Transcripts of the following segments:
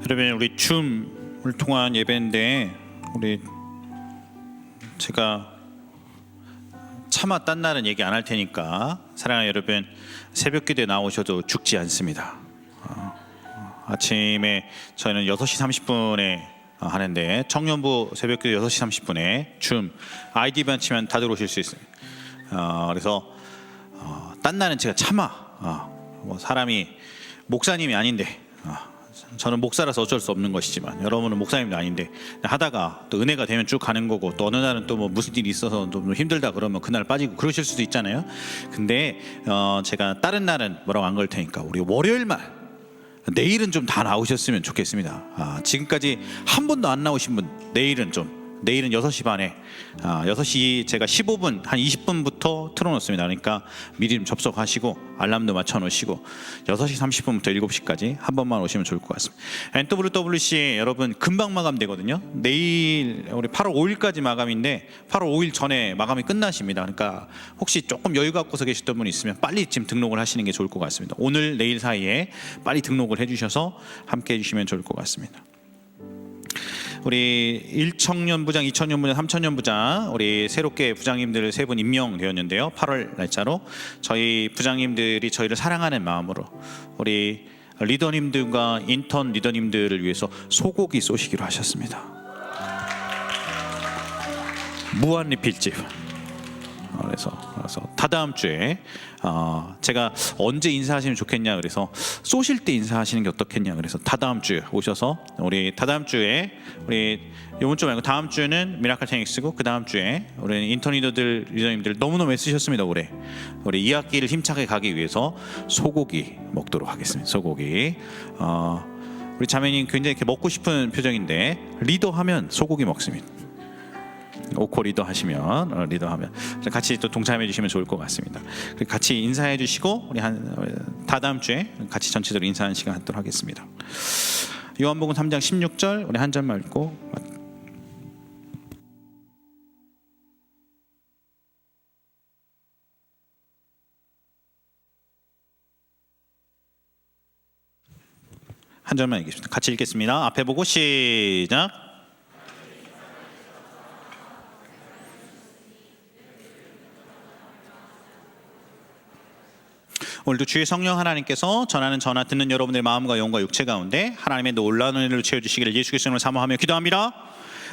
여러분, 우리 줌을 통한 예배인데 제가 차마 딴 날은 얘기 안 할 테니까 사랑하는 여러분, 새벽 기도에 나오셔도 죽지 않습니다. 아침에 저희는 6시 30분에 하는데 청년부 새벽 기도 6시 30분에 줌 아이디만 치면 다 들어오실 수 있어요. 그래서 딴 날은 제가 차마 사람이 목사님이 아닌데 저는 목사라서 어쩔 수 없는 것이지만 여러분은 목사님도 아닌데 하다가 또 은혜가 되면 쭉 가는 거고, 또 어느 날은 또 뭐 무슨 일이 있어서 좀 힘들다 그러면 그날 빠지고 그러실 수도 있잖아요. 근데 제가 다른 날은 뭐라고 안 걸 테니까 우리 월요일만, 내일은 좀 다 나오셨으면 좋겠습니다. 지금까지 한 번도 안 나오신 분 내일은 6시 반에 6시 제가 15분 한 20분부터 틀어놓습니다. 그러니까 미리 좀 접속하시고 알람도 맞춰놓으시고 6시 30분부터 7시까지 한 번만 오시면 좋을 것 같습니다. NWWC 여러분 금방 마감되거든요. 내일 우리 8월 5일까지 마감인데 8월 5일 전에 마감이 끝나십니다. 그러니까 혹시 조금 여유 갖고서 계셨던 분이 있으면 빨리 지금 등록을 하시는 게 좋을 것 같습니다. 오늘 내일 사이에 빨리 등록을 해주셔서 함께 해주시면 좋을 것 같습니다. 우리 1청년부장, 2청년부장, 3청년부장 우리 새롭게 부장님들 3분 임명되었는데요. 8월 날짜로 저희 부장님들이 저희를 사랑하는 마음으로 우리 리더님들과 인턴 리더님들을 위해서 소고기 쏘시기로 하셨습니다. 무한 리필집. 그래서 다다음 주에 제가 언제 인사하시면 좋겠냐 그래서 쏘실 때 인사하시는 게 어떻겠냐 그래서 다다음 주에 오셔서 우리 다다음 주에 우리 이번 주 말고 다음 주에는 미라클 테닉스고 그 다음 주에 우리 인턴 리더님들 너무너무 애쓰셨습니다. 올해 우리 2학기를 힘차게 가기 위해서 소고기 먹도록 하겠습니다. 소고기. 우리 자매님 굉장히 이렇게 먹고 싶은 표정인데 리더하면 소고기 먹습니다. 오코 리더하시면 같이 또 동참해 주시면 좋을 것 같습니다. 같이 인사해 주시고 우리 다다음 주에 같이 전체적으로 인사하는 시간 갖도록 하겠습니다. 요한복음 3장 16절 우리 한 절만 읽고 한 절만 읽겠습니다. 같이 읽겠습니다. 앞에 보고 시작. 오늘도 주의 성령 하나님께서 전하는 전화 듣는 여러분들의 마음과 영과 육체 가운데 하나님의 놀라운 은혜를 채워주시기를 예수 그리스도로 사모하며 기도합니다.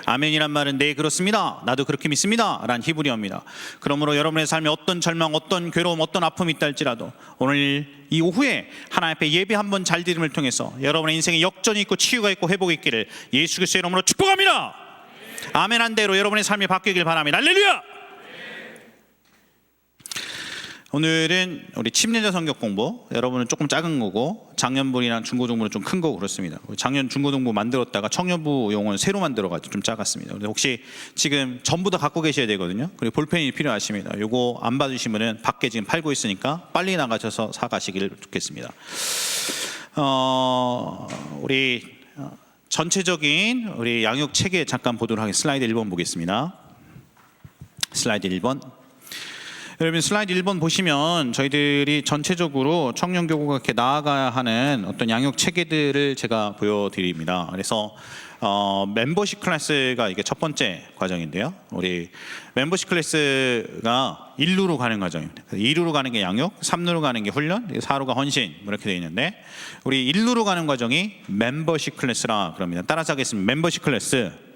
아멘이란 말은 네 그렇습니다, 나도 그렇게 믿습니다 라는 히브리어입니다. 그러므로 여러분의 삶에 어떤 절망, 어떤 괴로움, 어떤 아픔이 있다 할지라도 오늘 이 오후에 하나님 앞에 예배 한번 잘 드림을 통해서 여러분의 인생에 역전이 있고 치유가 있고 회복이 있기를 예수 그리스도의 이름으로 축복합니다. 아멘 한 대로 여러분의 삶이 바뀌길 바랍니다. 할렐루야. 오늘은 우리 침례자 성경 공부, 여러분은 조금 작은 거고 작년부랑 중고등부는 좀 큰 거고 그렇습니다. 작년 중고등부 만들었다가 청년부 용어는 새로 만들어가지고 좀 작았습니다. 근데 혹시 지금 전부 다 갖고 계셔야 되거든요. 그리고 볼펜이 필요하십니다. 요거 안 받으시면은 밖에 지금 팔고 있으니까 빨리 나가셔서 사가시길 좋겠습니다. 우리 전체적인 우리 양육 체계 잠깐 보도록 하겠습니다. 슬라이드 1번 보겠습니다. 슬라이드 1번. 여러분 슬라이드 1번 보시면 저희들이 전체적으로 청년교구가 이렇게 나아가야 하는 어떤 양육 체계들을 제가 보여드립니다. 그래서 멤버십 클래스가 이게 첫 번째 과정인데요. 우리 멤버십 클래스가 1루로 가는 과정입니다. 2루로 가는 게 양육, 3루로 가는 게 훈련, 4루가 헌신 이렇게 되어 있는데 우리 1루로 가는 과정이 멤버십 클래스라 그럽니다. 따라서 하겠습니다. 멤버십 클래스.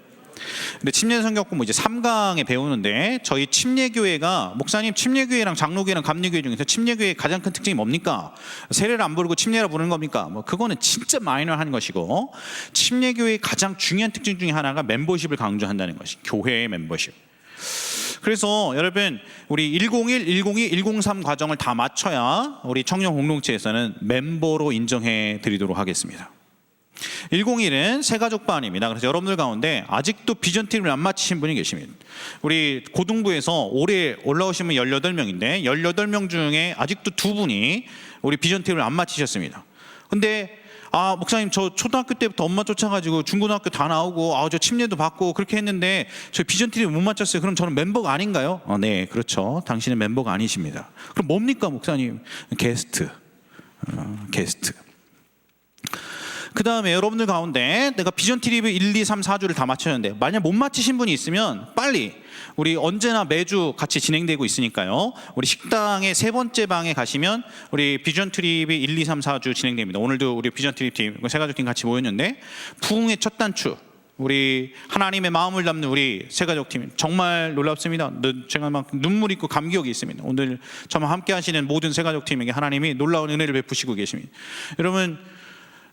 근데 침례 성경 공부 이제 3강에 배우는데 저희 침례교회가 목사님 침례교회랑 장로교회랑 감리교회 중에서 침례교회의 가장 큰 특징이 뭡니까? 세례를 안 부르고 침례라 부르는 겁니까? 뭐 그거는 진짜 마이너한 것이고 침례교회의 가장 중요한 특징 중에 하나가 멤버십을 강조한다는 것이 교회의 멤버십. 그래서 여러분 우리 101, 102, 103 과정을 다 마쳐야 우리 청년 공동체에서는 멤버로 인정해 드리도록 하겠습니다. 101은 새가족반입니다. 그래서 여러분들 가운데 아직도 비전팀을 안 마치신 분이 계십니다. 우리 고등부에서 올해 올라오신 분 18명인데 18명 중에 아직도 2분이 우리 비전팀을 안 마치셨습니다. 근데 목사님 저 초등학교 때부터 엄마 쫓아가지고 중고등학교 다 나오고 저 침례도 받고 그렇게 했는데 저 비전팀을 못 마쳤어요. 그럼 저는 멤버가 아닌가요? 네, 그렇죠. 당신은 멤버가 아니십니다. 그럼 뭡니까 목사님? 게스트. 그 다음에 여러분들 가운데 내가 비전 트립을 1, 2, 3, 4주를 다 맞췄는데 만약 못 맞히신 분이 있으면 빨리, 우리 언제나 매주 같이 진행되고 있으니까요, 우리 식당의 세 번째 방에 가시면 우리 비전 트립이 1, 2, 3, 4주 진행됩니다. 오늘도 우리 비전 트립 팀, 세가족팀 같이 모였는데 부흥의 첫 단추, 우리 하나님의 마음을 담는 우리 세가족팀 정말 놀랍습니다. 제가 막 눈물 있고 감격이 있습니다. 오늘 저와 함께 하시는 모든 세가족팀에게 하나님이 놀라운 은혜를 베푸시고 계십니다. 여러분,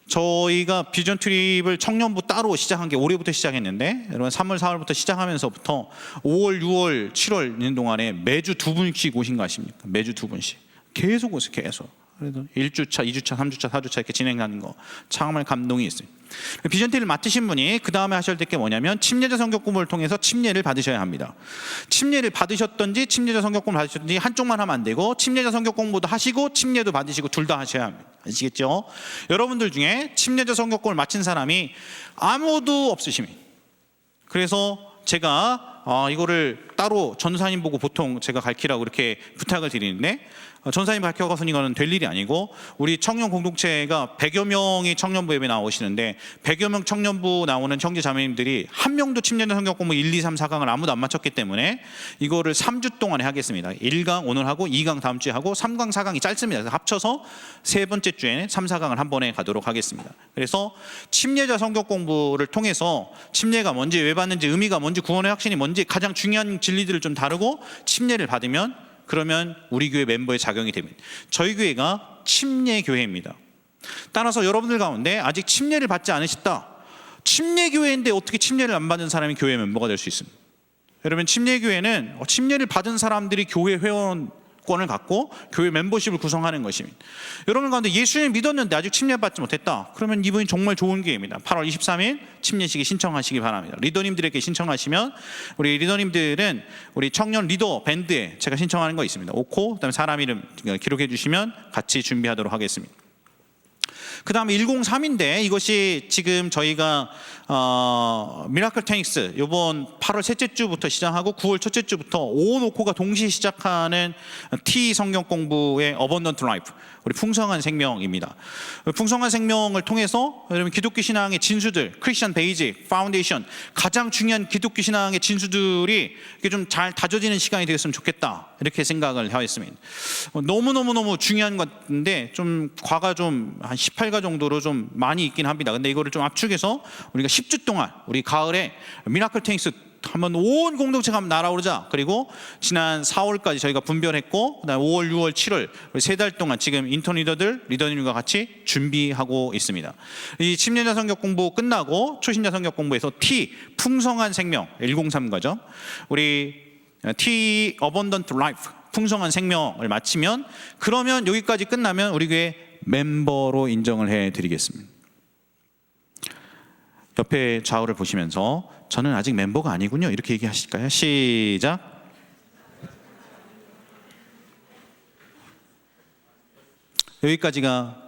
저희가 비전 트립을 청년부 따로 시작한 게 올해부터 시작했는데, 여러분 3월 4월부터 시작하면서부터 5월 6월 7월 있는 동안에 매주 2분씩 오신 거 아십니까? 매주 2분씩 계속 오세요. 계속. 그래도 1주차, 2주차, 3주차, 4주차 이렇게 진행하는 거 정말 감동이 있어요. 비전 트립을 맡으신 분이 그 다음에 하셔야 될 게 뭐냐면 침례자 성경 공부를 통해서 침례를 받으셔야 합니다. 침례를 받으셨든지 침례자 성경 공부를 받으셨든지 한쪽만 하면 안 되고, 침례자 성경 공부도 하시고 침례도 받으시고 둘 다 하셔야 합니다. 아시겠죠? 여러분들 중에 침례자 성경 공부를 마친 사람이 아무도 없으시면, 그래서 제가 이거를 따로 전사님 보고 보통 제가 가르치라고 이렇게 부탁을 드리는데, 전사님 가르쳐가서는 이거는 될 일이 아니고, 우리 청년 공동체가 100여 명이 청년부 예배 나오시는데 100여 명 청년부 나오는 형제 자매님들이 한 명도 침례자 성경 공부 1, 2, 3, 4강을 아무도 안 마쳤기 때문에 이거를 3주 동안에 하겠습니다. 1강 오늘 하고 2강 다음 주에 하고 3강 4강이 짧습니다. 그래서 합쳐서 세 번째 주에는 3, 4강을 한 번에 가도록 하겠습니다. 그래서 침례자 성경 공부를 통해서 침례가 뭔지, 왜 받는지, 의미가 뭔지, 구원의 확신이 뭔지 가장 중요한 진리들을 좀 다루고 침례를 받으면, 그러면 우리 교회 멤버의 작용이 됩니다. 저희 교회가 침례 교회입니다. 따라서 여러분들 가운데 아직 침례를 받지 않으셨다, 침례 교회인데 어떻게 침례를 안 받은 사람이 교회 멤버가 될 수 있습니다. 여러분, 침례 교회는 침례를 받은 사람들이 교회 회원권을 갖고 교회 멤버십을 구성하는 것입니다. 여러분 가운데 예수님 믿었는데 아직 침례받지 못했다, 그러면 이분이 정말 좋은 기회입니다. 8월 23일 침례식에 신청하시기 바랍니다. 리더님들에게 신청하시면, 우리 리더님들은 우리 청년 리더 밴드에 제가 신청하는 거 있습니다. 오코, 그다음에 사람 이름 기록해 주시면 같이 준비하도록 하겠습니다. 그 다음에 103인데 이것이 지금 저희가 미라클 테닉스 이번 8월 셋째 주부터 시작하고 9월 첫째 주부터 온 오코가 동시에 시작하는 T 성경 공부의 어번던트 라이프, 우리 풍성한 생명입니다. 풍성한 생명을 통해서 여러분 기독교 신앙의 진수들, 크리스천 베이직, 파운데이션, 가장 중요한 기독교 신앙의 진수들이 좀 잘 다져지는 시간이 되었으면 좋겠다, 이렇게 생각을 하였습니다. 너무 중요한 건데 좀 과가 좀 한 18가 정도로 좀 많이 있긴 합니다. 근데 이거를 좀 압축해서 우리가 10주 동안 우리 가을에 미라클 테닉스 한번 온 공동체가 한번 날아오르자. 그리고 지난 4월까지 저희가 분별했고, 그다음에 5월, 6월, 7월 세 달 동안 지금 인턴 리더님과 같이 준비하고 있습니다. 이 침례자 성경 공부 끝나고 초신자 성경 공부에서 T 풍성한 생명 103과죠. 우리 T 어번던트 라이프 풍성한 생명을 마치면, 그러면 여기까지 끝나면 우리 교회 멤버로 인정을 해드리겠습니다. 옆에 좌우를 보시면서 저는 아직 멤버가 아니군요, 이렇게 얘기하실까요? 시작. 여기까지가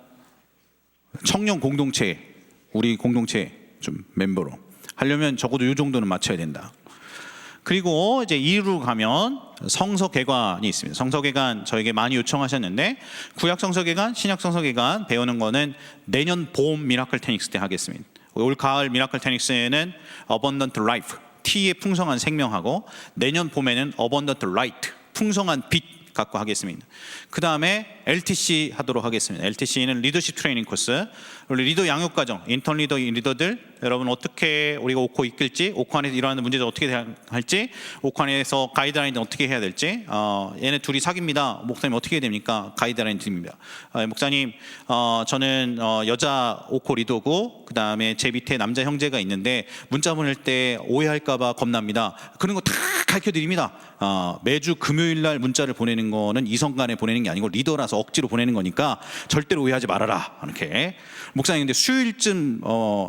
청년 공동체, 우리 공동체 좀 멤버로 하려면 적어도 이 정도는 맞춰야 된다. 그리고 이제 2로 가면 성서개관이 있습니다. 성서개관 저에게 많이 요청하셨는데, 구약 성서개관, 신약 성서개관 배우는 거는 내년 봄 미라클 테닉스 때 하겠습니다. 올 가을 미라클 테닉스에는 어번던트 라이프, T의 풍성한 생명하고, 내년 봄에는 어번던트 라이트, 풍성한 빛 갖고 하겠습니다. 그 다음에 LTC 하도록 하겠습니다. LTC는 리더십 트레이닝 코스, 우리 리더 양육 과정, 인턴 리더들 여러분 어떻게 우리가 오코 이끌지, 오코 안에서 일어나는 문제들 어떻게 할지, 오코 안에서 가이드라인을 어떻게 해야 될지, 얘네 둘이 사귀입니다. 목사님 어떻게 해야 됩니까? 가이드라인 드립니다. 목사님 저는 여자 오코 리더고 그 다음에 제 밑에 남자 형제가 있는데 문자 보낼 때 오해할까봐 겁납니다. 그런 거 다 가르쳐 드립니다. 매주 금요일 날 문자를 보내는 거는 이성 간에 보내는 게 아니고 리더라서 억지로 보내는 거니까 절대로 오해하지 말아라. 이렇게. 목사님 근데 수요일쯤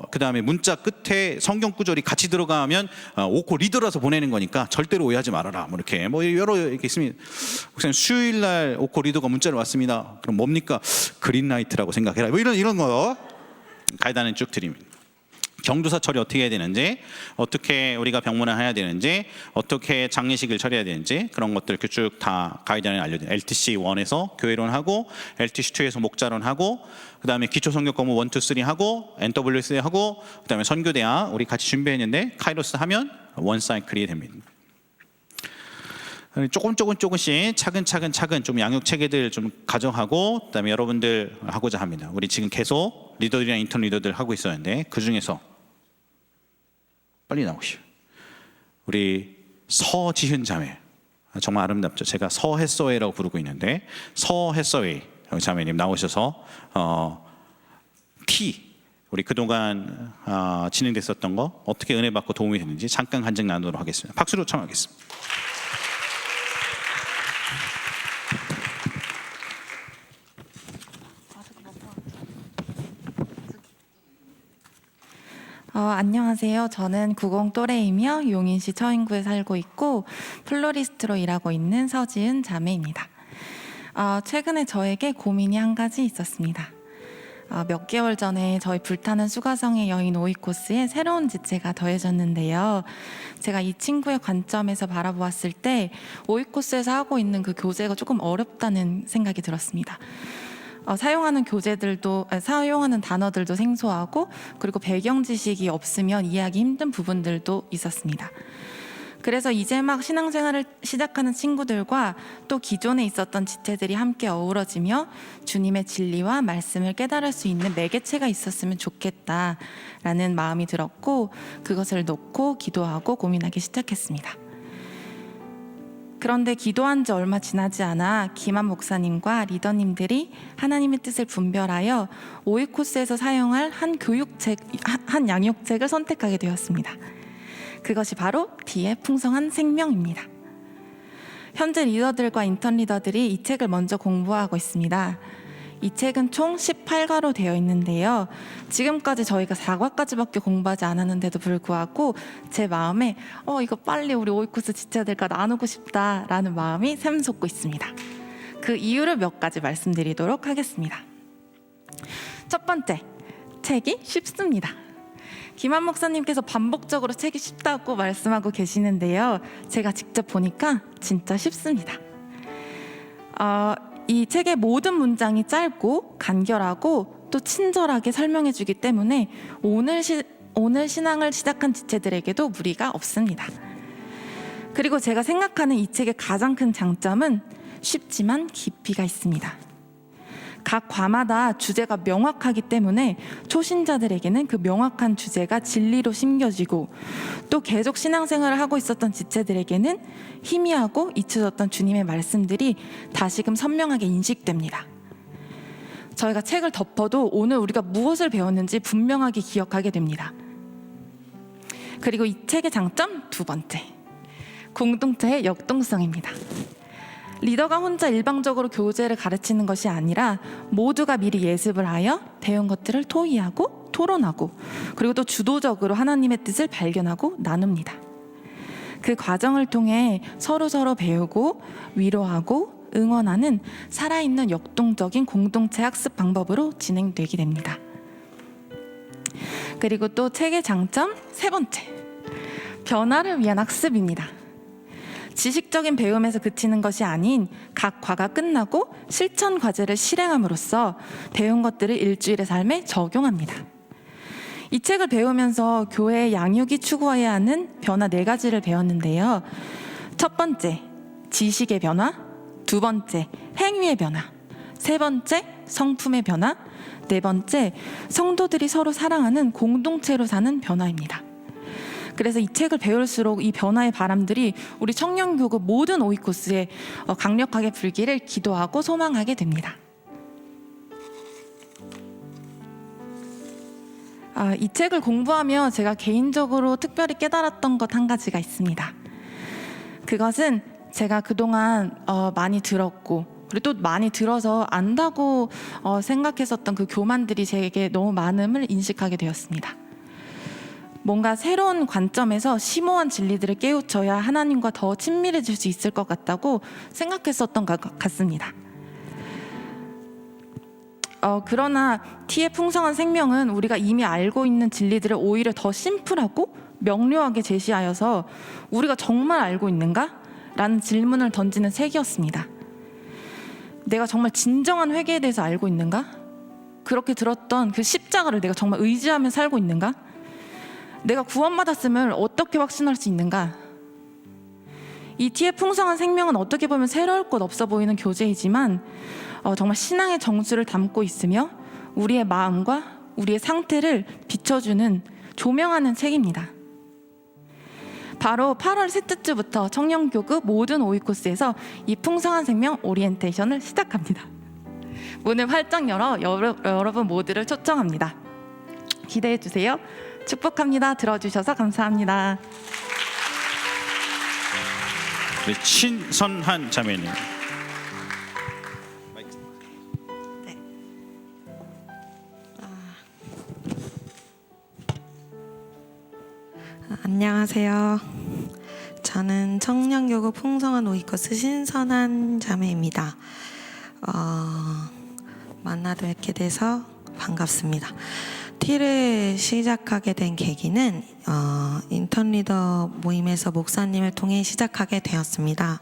그 다음에 문자 끝에 성경 구절이 같이 들어가면 오코 리더라서 보내는 거니까 절대로 오해하지 말아라. 뭐 이렇게 여러 이렇게 있습니다. 목사님 수요일 날 오코 리더가 문자를 왔습니다. 그럼 뭡니까? 그린라이트라고 생각해라. 뭐 이런 거 가이드는 쭉 드립니다. 경조사 처리 어떻게 해야 되는지, 어떻게 우리가 병문안 해야 되는지, 어떻게 장례식을 처리해야 되는지 그런 것들 쭉 다 가이드라인 알려드려요. LTC 1에서 교회론하고 LTC 2에서 목자론하고 그다음에 기초성격 공부 1, 2, 3 하고 NWC 하고 그다음에 선교대학 우리 같이 준비했는데 카이로스 하면 원 사이클이 됩니다. 조금씩 차근차근 좀 양육 체계들 좀 가정하고 그다음에 여러분들 하고자 합니다. 우리 지금 계속 리더들이랑 인턴 리더들 하고 있었는데 그 중에서 빨리 나오시오. 우리 서지훈 자매 정말 아름답죠. 제가 서햇서웨이라고 부르고 있는데 서햇서웨이 자매님 나오셔서 우리 그동안 진행됐었던 거 어떻게 은혜 받고 도움이 됐는지 잠깐 간증 나누도록 하겠습니다. 박수로 청하겠습니다. 안녕하세요. 저는 90 또래이며 용인시 처인구에 살고 있고 플로리스트로 일하고 있는 서지은 자매입니다. 최근에 저에게 고민이 한 가지 있었습니다. 몇 개월 전에 저희 불타는 수가성의 여인 오이 코스에 새로운 지체가 더해졌는데요. 제가 이 친구의 관점에서 바라보았을 때 오이 코스에서 하고 있는 그 교재가 조금 어렵다는 생각이 들었습니다. 사용하는 단어들도 생소하고 그리고 배경 지식이 없으면 이해하기 힘든 부분들도 있었습니다. 그래서 이제 막 신앙생활을 시작하는 친구들과 또 기존에 있었던 지체들이 함께 어우러지며 주님의 진리와 말씀을 깨달을 수 있는 매개체가 있었으면 좋겠다라는 마음이 들었고 그것을 놓고 기도하고 고민하기 시작했습니다. 그런데 기도한 지 얼마 지나지 않아 김한 목사님과 리더님들이 하나님의 뜻을 분별하여 오이 코스에서 사용할 한 양육책을 선택하게 되었습니다. 그것이 바로 D의 풍성한 생명입니다. 현재 리더들과 인턴 리더들이 이 책을 먼저 공부하고 있습니다. 이 책은 총 18과로 되어 있는데요. 지금까지 저희가 4과까지밖에 공부하지 않았는데도 불구하고 제 마음에 이거 빨리 우리 오이코스 지체들과 나누고 싶다라는 마음이 샘솟고 있습니다. 그 이유를 몇 가지 말씀드리도록 하겠습니다. 첫 번째, 책이 쉽습니다. 김한 목사님께서 반복적으로 책이 쉽다고 말씀하고 계시는데요. 제가 직접 보니까 진짜 쉽습니다. 이 책의 모든 문장이 짧고 간결하고 또 친절하게 설명해 주기 때문에 오늘 신앙을 시작한 지체들에게도 무리가 없습니다. 그리고 제가 생각하는 이 책의 가장 큰 장점은 쉽지만 깊이가 있습니다. 각 과마다 주제가 명확하기 때문에 초신자들에게는 그 명확한 주제가 진리로 심겨지고 또 계속 신앙생활을 하고 있었던 지체들에게는 희미하고 잊혀졌던 주님의 말씀들이 다시금 선명하게 인식됩니다. 저희가 책을 덮어도 오늘 우리가 무엇을 배웠는지 분명하게 기억하게 됩니다. 그리고 이 책의 장점 두 번째, 공동체의 역동성입니다. 리더가 혼자 일방적으로 교재를 가르치는 것이 아니라 모두가 미리 예습을 하여 배운 것들을 토의하고 토론하고 그리고 또 주도적으로 하나님의 뜻을 발견하고 나눕니다. 그 과정을 통해 서로 배우고 위로하고 응원하는 살아있는 역동적인 공동체 학습 방법으로 진행되게 됩니다. 그리고 또 책의 장점 세 번째, 변화를 위한 학습입니다. 지식적인 배움에서 그치는 것이 아닌 각 과가 끝나고 실천 과제를 실행함으로써 배운 것들을 일주일의 삶에 적용합니다. 이 책을 배우면서 교회의 양육이 추구해야 하는 변화 4가지를 배웠는데요. 첫 번째, 지식의 변화. 두 번째, 행위의 변화. 세 번째, 성품의 변화. 네 번째, 성도들이 서로 사랑하는 공동체로 사는 변화입니다. 그래서 이 책을 배울수록 이 변화의 바람들이 우리 청년교구 모든 오이코스에 강력하게 불기를 기도하고 소망하게 됩니다. 이 책을 공부하며 제가 개인적으로 특별히 깨달았던 것 한 가지가 있습니다. 그것은 제가 그동안 많이 들었고 그리고 또 많이 들어서 안다고 생각했었던 그 교만들이 제게 너무 많음을 인식하게 되었습니다. 뭔가 새로운 관점에서 심오한 진리들을 깨우쳐야 하나님과 더 친밀해질 수 있을 것 같다고 생각했었던 것 같습니다. 그러나 T의 풍성한 생명은 우리가 이미 알고 있는 진리들을 오히려 더 심플하고 명료하게 제시하여서 우리가 정말 알고 있는가? 라는 질문을 던지는 책이었습니다. 내가 정말 진정한 회개에 대해서 알고 있는가? 그렇게 들었던 그 십자가를 내가 정말 의지하며 살고 있는가? 내가 구원받았음을 어떻게 확신할 수 있는가? 이 T의 풍성한 생명은 어떻게 보면 새로울 것 없어 보이는 교재이지만 정말 신앙의 정수를 담고 있으며 우리의 마음과 우리의 상태를 비춰주는 조명하는 책입니다. 바로 8월 셋째 주부터 청년교구 모든 5위 코스에서 이 풍성한 생명 오리엔테이션을 시작합니다. 문을 활짝 열어 여러분 모두를 초청합니다. 기대해 주세요. 축복합니다. 들어주셔서 감사합니다. 우리 신선한 자매님. 네. 안녕하세요. 저는 청년교구 풍성한 오이코스 신선한 자매입니다. 만나 뵙게 돼서 반갑습니다. T를 시작하게 된 계기는 인턴 리더 모임에서 목사님을 통해 시작하게 되었습니다.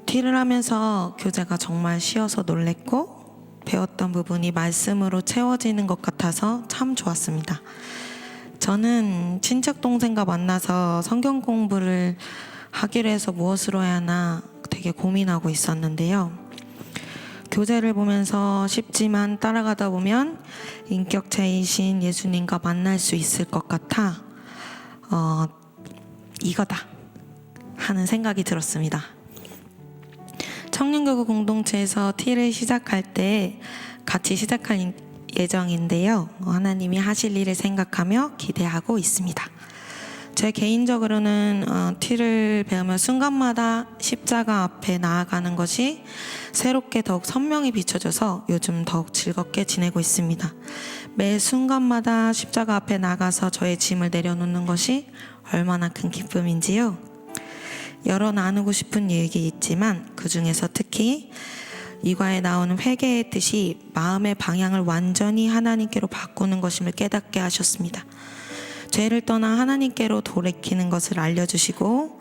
T를 하면서 교재가 정말 쉬워서 놀랬고 배웠던 부분이 말씀으로 채워지는 것 같아서 참 좋았습니다. 저는 친척 동생과 만나서 성경 공부를 하기로 해서 무엇으로 해야 하나 되게 고민하고 있었는데요. 교재를 보면서 쉽지만 따라가다 보면 인격체이신 예수님과 만날 수 있을 것 같아 이거다 하는 생각이 들었습니다. 청년교구 공동체에서 T를 시작할 때 같이 시작할 예정인데요. 하나님이 하실 일을 생각하며 기대하고 있습니다. 제 개인적으로는 T를 배우며 순간마다 십자가 앞에 나아가는 것이 새롭게 더욱 선명히 비춰져서 요즘 더욱 즐겁게 지내고 있습니다. 매 순간마다 십자가 앞에 나가서 저의 짐을 내려놓는 것이 얼마나 큰 기쁨인지요. 여러 나누고 싶은 얘기 있지만 그 중에서 특히 이과에 나오는 회개의 뜻이 마음의 방향을 완전히 하나님께로 바꾸는 것임을 깨닫게 하셨습니다. 죄를 떠나 하나님께로 돌이키는 것을 알려주시고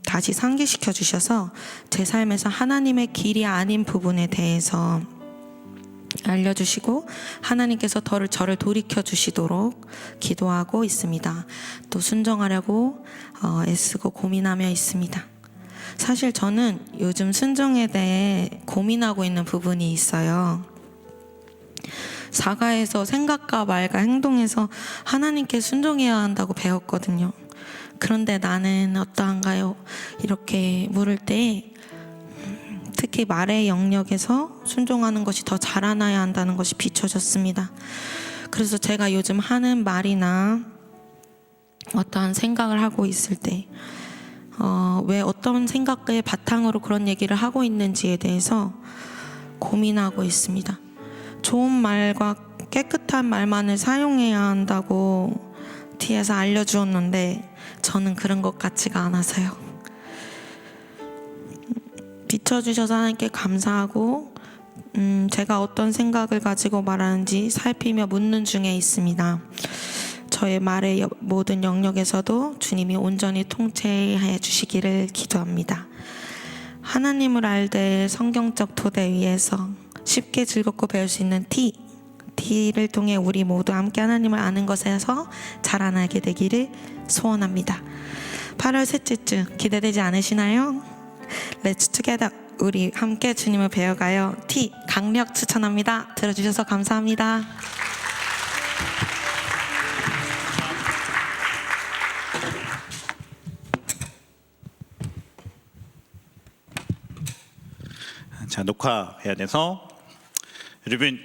다시 상기시켜 주셔서 제 삶에서 하나님의 길이 아닌 부분에 대해서 알려주시고 하나님께서 저를 돌이켜 주시도록 기도하고 있습니다. 또 순종하려고 애쓰고 고민하며 있습니다. 사실 저는 요즘 순종에 대해 고민하고 있는 부분이 있어요. 사가에서 생각과 말과 행동에서 하나님께 순종해야 한다고 배웠거든요. 그런데 나는 어떠한가요? 이렇게 물을 때 특히 말의 영역에서 순종하는 것이 더 자라나야 한다는 것이 비춰졌습니다. 그래서 제가 요즘 하는 말이나 어떠한 생각을 하고 있을 때 왜 어떤 생각의 바탕으로 그런 얘기를 하고 있는지에 대해서 고민하고 있습니다. 좋은 말과 깨끗한 말만을 사용해야 한다고 T에서 알려주었는데 저는 그런 것 같지가 않아서요. 비춰주셔서 하나님께 감사하고 제가 어떤 생각을 가지고 말하는지 살피며 묻는 중에 있습니다. 저의 말의 모든 영역에서도 주님이 온전히 통제해 주시기를 기도합니다. 하나님을 알되 성경적 토대 위에서 쉽게 즐겁고 배울 수 있는 T를 통해 우리 모두 함께 하나님을 아는 것에서 자라나게 되기를 소원합니다. 8월 셋째 주 기대되지 않으시나요? Let's together 우리 함께 주님을 배워가요. T 강력 추천합니다. 들어주셔서 감사합니다. 자, 녹화해야 돼서 여러분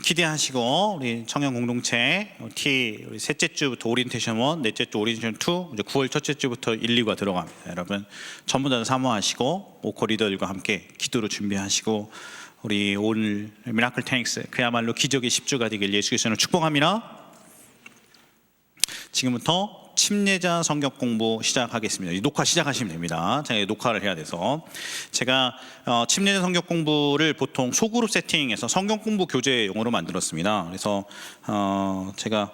기대하시고 우리 청년 공동체 T 우리 셋째 주부터 오리엔테이션 1, 넷째 주 오리엔테이션 2, 이제 9월 첫째 주부터 1, 2가 들어갑니다. 여러분 전부 다 사모하시고 오코 리더들과 함께 기도로 준비하시고 우리 오늘 미라클 탱크스 그야말로 기적의 10주가 되길 예수 그리스도로 축복합니다. 지금부터 침례자 성경 공부 시작하겠습니다. 녹화 시작하시면 됩니다. 제가 녹화를 해야 돼서 제가 침례자 성경 공부를 보통 소그룹 세팅에서 성경 공부 교재용으로 만들었습니다. 그래서 제가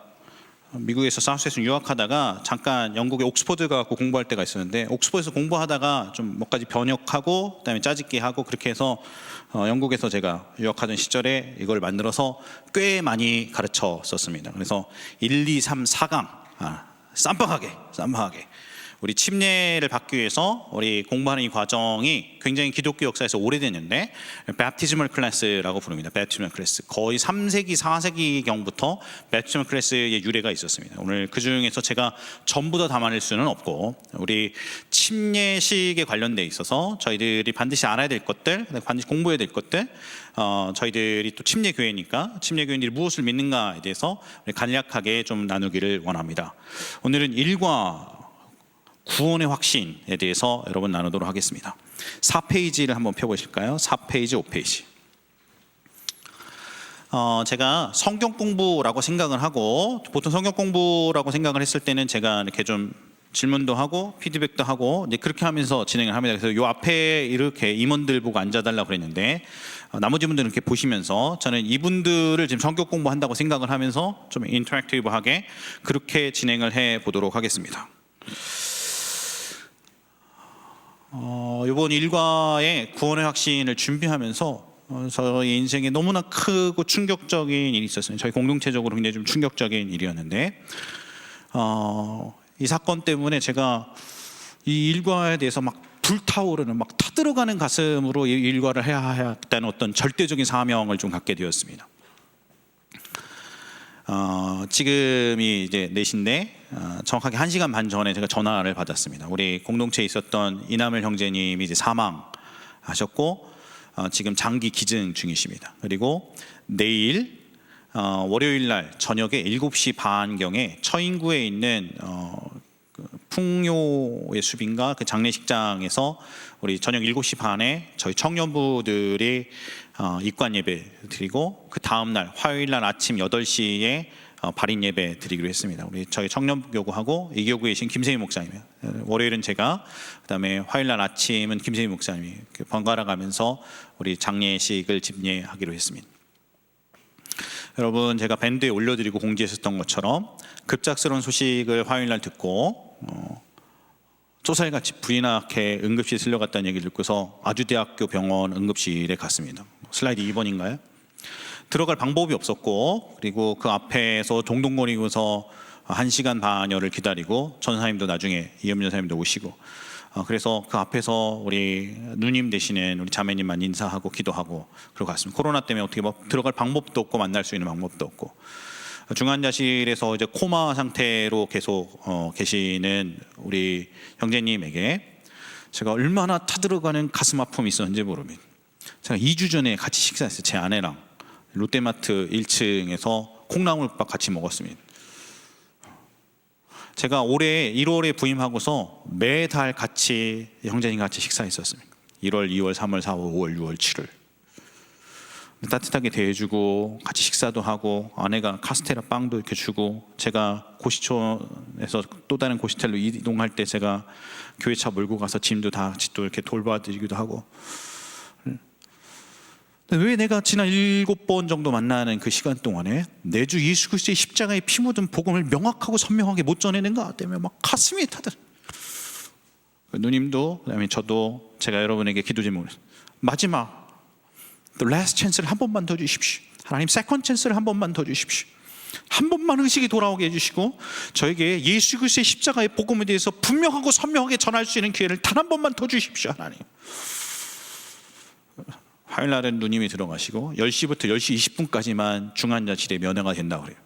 미국에서 사우스에서 유학하다가 잠깐 영국의 옥스퍼드 가고 공부할 때가 있었는데 옥스퍼드에서 공부하다가 좀 몇 가지 번역하고 그다음에 짜집기 하고 그렇게 해서 영국에서 제가 유학하던 시절에 이걸 만들어서 꽤 많이 가르쳤었습니다. 그래서 1, 2, 3, 4강 쌈박하게 우리 침례를 받기 위해서 우리 공부하는 이 과정이 굉장히 기독교 역사에서 오래됐는데 베프티즈멀 클래스라고 부릅니다. 베프티즈멀 클래스. 거의 3세기, 4세기경부터 베프티즈멀 클래스의 유래가 있었습니다. 오늘 그 중에서 제가 전부 다 담아낼 수는 없고 우리 침례식에 관련돼 있어서 저희들이 반드시 알아야 될 것들, 반드시 공부해야 될 것들, 저희들이 또 침례교회니까 침례교인들이 무엇을 믿는가에 대해서 간략하게 좀 나누기를 원합니다. 오늘은 일과 구원의 확신에 대해서 여러분 나누도록 하겠습니다. 4페이지를 한번 펴보실까요? 4페이지, 5페이지. 제가 성경 공부라고 생각을 하고 보통 성경 공부라고 생각을 했을 때는 제가 이렇게 좀 질문도 하고 피드백도 하고 이제 그렇게 하면서 진행을 합니다. 그래서 요 앞에 이렇게 임원들 보고 앉아달라고 그랬는데 나머지 분들은 이렇게 보시면서 저는 이분들을 지금 성경 공부한다고 생각을 하면서 좀 인터랙티브하게 그렇게 진행을 해 보도록 하겠습니다. 이번 일과의 구원의 확신을 준비하면서 저희 인생에 너무나 크고 충격적인 일이 있었어요. 저희 공동체적으로 굉장히 좀 충격적인 일이었는데 이 사건 때문에 제가 이 일과에 대해서 막 불타오르는 막 타들어가는 가슴으로 이 일과를 해야 하겠다는 어떤 절대적인 사명을 좀 갖게 되었습니다. 지금이 이제 4시인데 정확하게 1시간 반 전에 제가 전화를 받았습니다. 우리 공동체에 있었던 이남일 형제님이 이제 사망하셨고 지금 장기 기증 중이십니다. 그리고 내일 월요일 날 저녁에 7시 반경에 처인구에 있는 풍요의 숲인가 그 장례식장에서 우리 저녁 7시 반에 저희 청년부들이 입관 예배 드리고 그 다음 날 화요일 날 아침 8시에 발인 예배 드리기로 했습니다. 우리 저희 청년교구하고 이 교구에 계신 김세희 목사님, 월요일은 제가, 그다음에 화요일 날 아침은 김세희 목사님이 번갈아 가면서 우리 장례식을 집례하기로 했습니다. 여러분, 제가 밴드에 올려드리고 공지했었던 것처럼 급작스러운 소식을 화요일 날 듣고 쏘살같이 불이 나게 응급실에 실려갔다는 얘기를 듣고서 아주대학교 병원 응급실에 갔습니다. 슬라이드 2번인가요? 들어갈 방법이 없었고 그리고 그 앞에서 동동거리고서 1시간 반여를 기다리고 전사님도 나중에 이현민 전사님도 오시고 그래서 그 앞에서 우리 누님 되시는 우리 자매님만 인사하고 기도하고 그러고 갔습니다. 코로나 때문에 어떻게 뭐 들어갈 방법도 없고 만날 수 있는 방법도 없고 중환자실에서 이제 코마 상태로 계속 계시는 우리 형제님에게 제가 얼마나 타들어가는 가슴 아픔이 있었는지 모릅니다. 제가 2주 전에 같이 식사했어요. 제 아내랑 롯데마트 1층에서 콩나물밥 같이 먹었습니다. 제가 올해 1월에 부임하고서 매달 같이 형제님과 같이 식사했었습니다. 1월, 2월, 3월, 4월, 5월, 6월, 7월 따뜻하게 대해주고 같이 식사도 하고 아내가 카스테라 빵도 이렇게 주고 제가 고시촌에서 또 다른 고시텔로 이동할 때 제가 교회차 몰고 가서 짐도 다 같이 또 이렇게 돌봐드리기도 하고 왜 내가 지난 7번 정도 만나는 그 시간 동안에 내 주 예수 그리스도의 십자가에 피 묻은 복음을 명확하고 선명하게 못 전해낸가 때문에 막 가슴이 타들. 누님도 그다음에 저도 제가 여러분에게 기도 제목을 마지막 The last chance를 한 번만 더 주십시오. 하나님 second chance를 한 번만 더 주십시오. 한 번만 의식이 돌아오게 해주시고 저에게 예수 그리스도의 십자가의 복음에 대해서 분명하고 선명하게 전할 수 있는 기회를 단 한 번만 더 주십시오. 하나님. 화요일 날은 누님이 들어가시고 10시부터 10시 20분까지만 중환자실에 면회가 된다고 그래요.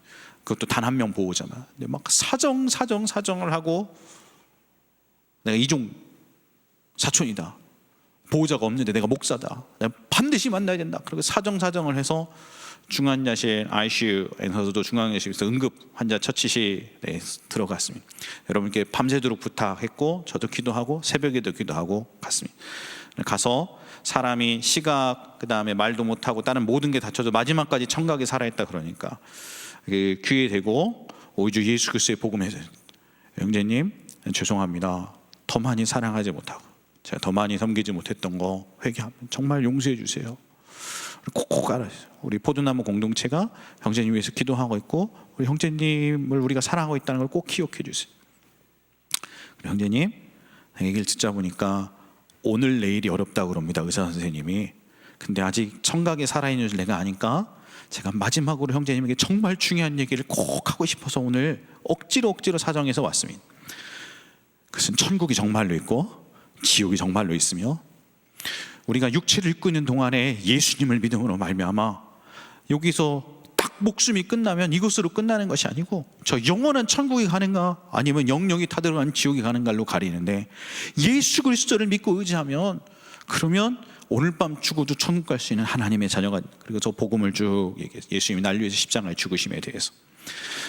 그것도 단 한 명 보호자만. 근데 막 사정을 하고 내가 이종 사촌이다. 보호자가 없는데 내가 목사다. 내가 반드시 만나야 된다. 그리고 사정을 해서 중환자실 ICU에서도 중환자실에서 응급 환자 처치실에 들어갔습니다. 여러분께 밤새도록 부탁했고 저도 기도하고 새벽에도 기도하고 갔습니다. 가서 사람이 시각 그다음에 말도 못하고 다른 모든 게 다쳐도 마지막까지 청각에 살아있다 그러니까 귀에 대고 오히려 예수 그리스도의 복음에 형제님 죄송합니다. 더 많이 사랑하지 못하고 제가 더 많이 섬기지 못했던 거 회개하면 정말 용서해 주세요. 콕콕 알아주세요. 우리 포도나무 공동체가 형제님 위해서 기도하고 있고 우리 형제님을 우리가 사랑하고 있다는 걸 꼭 기억해 주세요. 형제님 얘기를 듣자 보니까 오늘 내일이 어렵다고 그럽니다. 의사 선생님이. 근데 아직 청각에 살아있는 줄 내가 아니까 제가 마지막으로 형제님에게 정말 중요한 얘기를 꼭 하고 싶어서 오늘 억지로 사정해서 왔습니다. 그것은 천국이 정말로 있고 지옥이 정말로 있으며 우리가 육체를 입고 있는 동안에 예수님을 믿음으로 말미암아 여기서 딱 목숨이 끝나면 이것으로 끝나는 것이 아니고 저 영원한 천국에 가는가 아니면 영영이 타들어간 지옥에 가는가로 가리는데 예수 그리스도를 믿고 의지하면 그러면 오늘 밤 죽어도 천국 갈 수 있는 하나님의 자녀가 그리고 저 복음을 쭉 얘기해요. 예수님이 날 위해서 십자가에 죽으심에 대해서.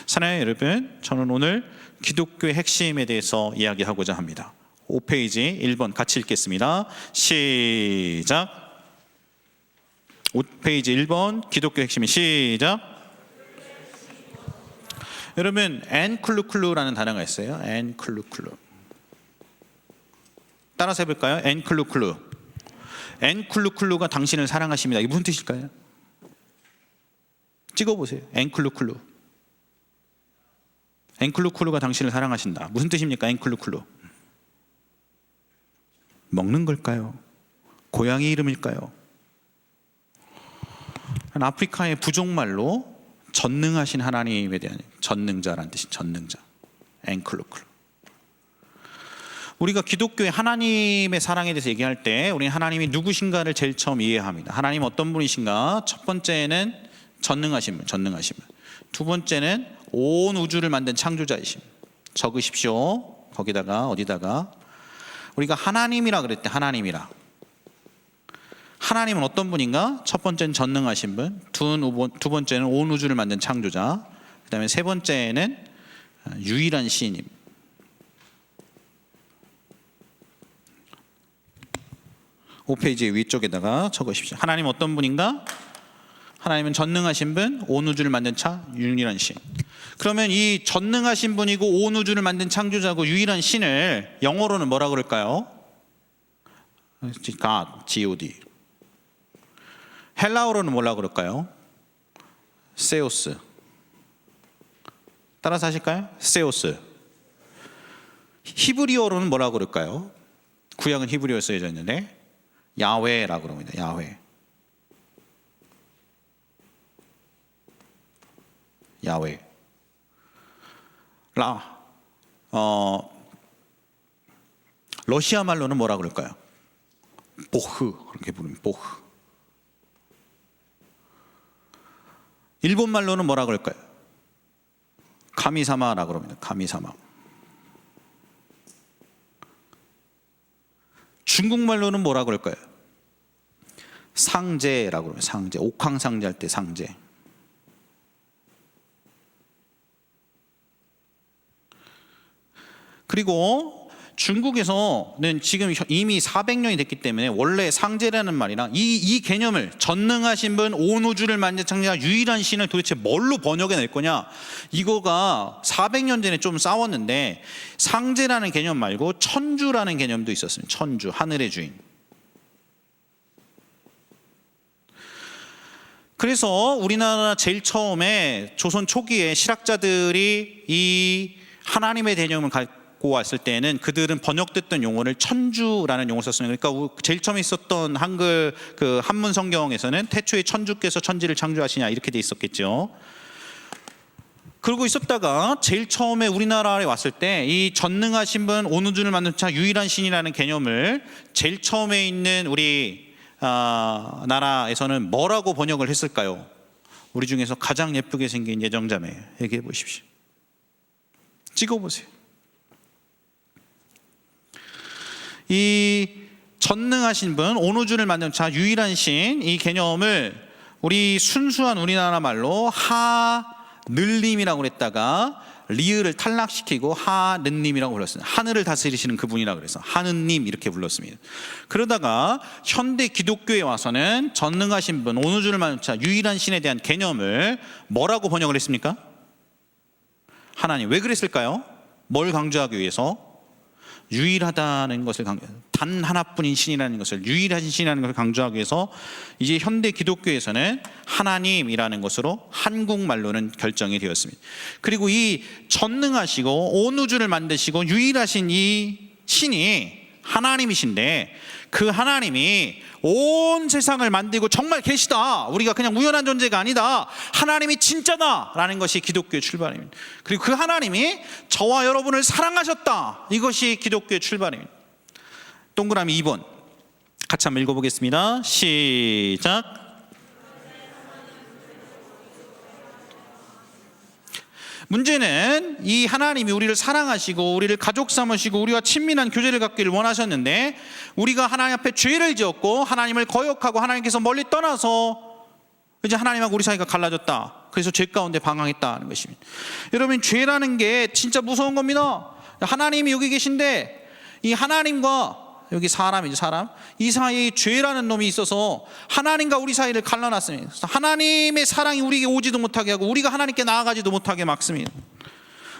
사랑하는 여러분, 저는 오늘 기독교의 핵심에 대해서 이야기하고자 합니다. 5페이지 1번 같이 읽겠습니다. 시작. 5페이지 1번 기독교 핵심이 시작. 여러분 엔클루클루라는 단어가 있어요. 엔클루클루. 따라서 해볼까요? 엔클루클루. 엔클루클루가 당신을 사랑하십니다. 이게 무슨 뜻일까요? 찍어보세요. 엔클루클루. 엔클루클루가 당신을 사랑하신다. 무슨 뜻입니까? 엔클루클루. 먹는 걸까요? 고양이 이름일까요? 아프리카의 부족말로 전능하신 하나님에 대한 전능자라는 뜻이 전능자. 엔클루클루. 우리가 기독교의 하나님의 사랑에 대해서 얘기할 때 우리는 하나님이 누구신가를 제일 처음 이해합니다. 하나님 어떤 분이신가? 첫 번째는 전능하신 분, 전능하신 분. 두 번째는 온 우주를 만든 창조자이심. 적으십시오. 거기다가 어디다가 우리가 하나님이라 그랬대. 하나님이라. 하나님은 어떤 분인가? 첫 번째는 전능하신 분, 두 번째는 온 우주를 만든 창조자, 그 다음에 세 번째는 유일한 시인님. 5페이지 위쪽에다가 적으십시오. 하나님 어떤 분인가? 하나님은 전능하신 분, 온 우주를 만든 유일한 신. 그러면 이 전능하신 분이고 온 우주를 만든 창조자고 유일한 신을 영어로는 뭐라 그럴까요? God, G-O-D. 헬라어로는 뭐라 그럴까요? 세오스. 따라서 하실까요? 세오스. 히브리어로는 뭐라 그럴까요? 구약은 히브리어에 쓰여져 있는데 야훼라고 그럽니다. 야훼. 야훼. 러시아 말로는 뭐라 그럴까요? 보흐. 그렇게 부르면 보흐. 일본 말로는 뭐라 그럴까요? 카미사마라고 그럽니다. 카미사마. 중국말로는 뭐라 그럴까요? 상제라고 그러면 상제. 옥황상제 할 때 상제. 그리고 중국에서는 지금 이미 400년이 됐기 때문에 원래 상제라는 말이랑 이 개념을 전능하신 분, 온 우주를 만든 창조자, 유일한 신을 도대체 뭘로 번역해 낼 거냐, 이거가 400년 전에 좀 싸웠는데 상제라는 개념 말고 천주라는 개념도 있었습니다. 천주, 하늘의 주인. 그래서 우리나라 제일 처음에 조선 초기에 실학자들이 이 하나님의 개념을 갖고 왔을 때는 그들은 번역됐던 용어를 천주라는 용어를 썼습니다. 그러니까 제일 처음에 있었던 한글 그 한문 성경에서는 태초에 천주께서 천지를 창조하시냐 이렇게 돼 있었겠죠. 그러고 있었다가 제일 처음에 우리나라에 왔을 때 이 전능하신 분, 온 우주를 만든 자, 유일한 신이라는 개념을 제일 처음에 있는 우리 나라에서는 뭐라고 번역을 했을까요? 우리 중에서 가장 예쁘게 생긴 예정자매 얘기해 보십시오. 찍어보세요. 이 전능하신 분, 온 우주를 만든 자, 유일한 신, 이 개념을 우리 순수한 우리나라 말로 하늘님이라고 그랬다가 리을을 탈락시키고 하느님이라고 불렀어요. 하늘을 다스리시는 그분이라고 그래서 하느님 이렇게 불렀습니다. 그러다가 현대 기독교에 와서는 전능하신 분, 온 우주를 만든 자, 유일한 신에 대한 개념을 뭐라고 번역을 했습니까? 하나님. 왜 그랬을까요? 뭘 강조하기 위해서? 유일하다는 것을 단 하나뿐인 신이라는 것을, 유일하신 신이라는 것을 강조하기 위해서 이제 현대 기독교에서는 하나님이라는 것으로 한국말로는 결정이 되었습니다. 그리고 이 전능하시고 온 우주를 만드시고 유일하신 이 신이 하나님이신데, 그 하나님이 온 세상을 만들고 정말 계시다, 우리가 그냥 우연한 존재가 아니다, 하나님이 진짜다 라는 것이 기독교의 출발입니다. 그리고 그 하나님이 저와 여러분을 사랑하셨다, 이것이 기독교의 출발입니다. 동그라미 2번 같이 한번 읽어보겠습니다. 시작. 문제는 이 하나님이 우리를 사랑하시고 우리를 가족 삼으시고 우리와 친밀한 교제를 갖기를 원하셨는데, 우리가 하나님 앞에 죄를 지었고 하나님을 거역하고 하나님께서 멀리 떠나서 이제 하나님하고 우리 사이가 갈라졌다. 그래서 죄 가운데 방황했다는 것입니다. 여러분, 죄라는 게 진짜 무서운 겁니다. 하나님이 여기 계신데 이 하나님과 여기 사람이죠, 사람. 이 사이에 죄라는 놈이 있어서 하나님과 우리 사이를 갈라놨습니다. 하나님의 사랑이 우리에게 오지도 못하게 하고 우리가 하나님께 나아가지도 못하게 막습니다.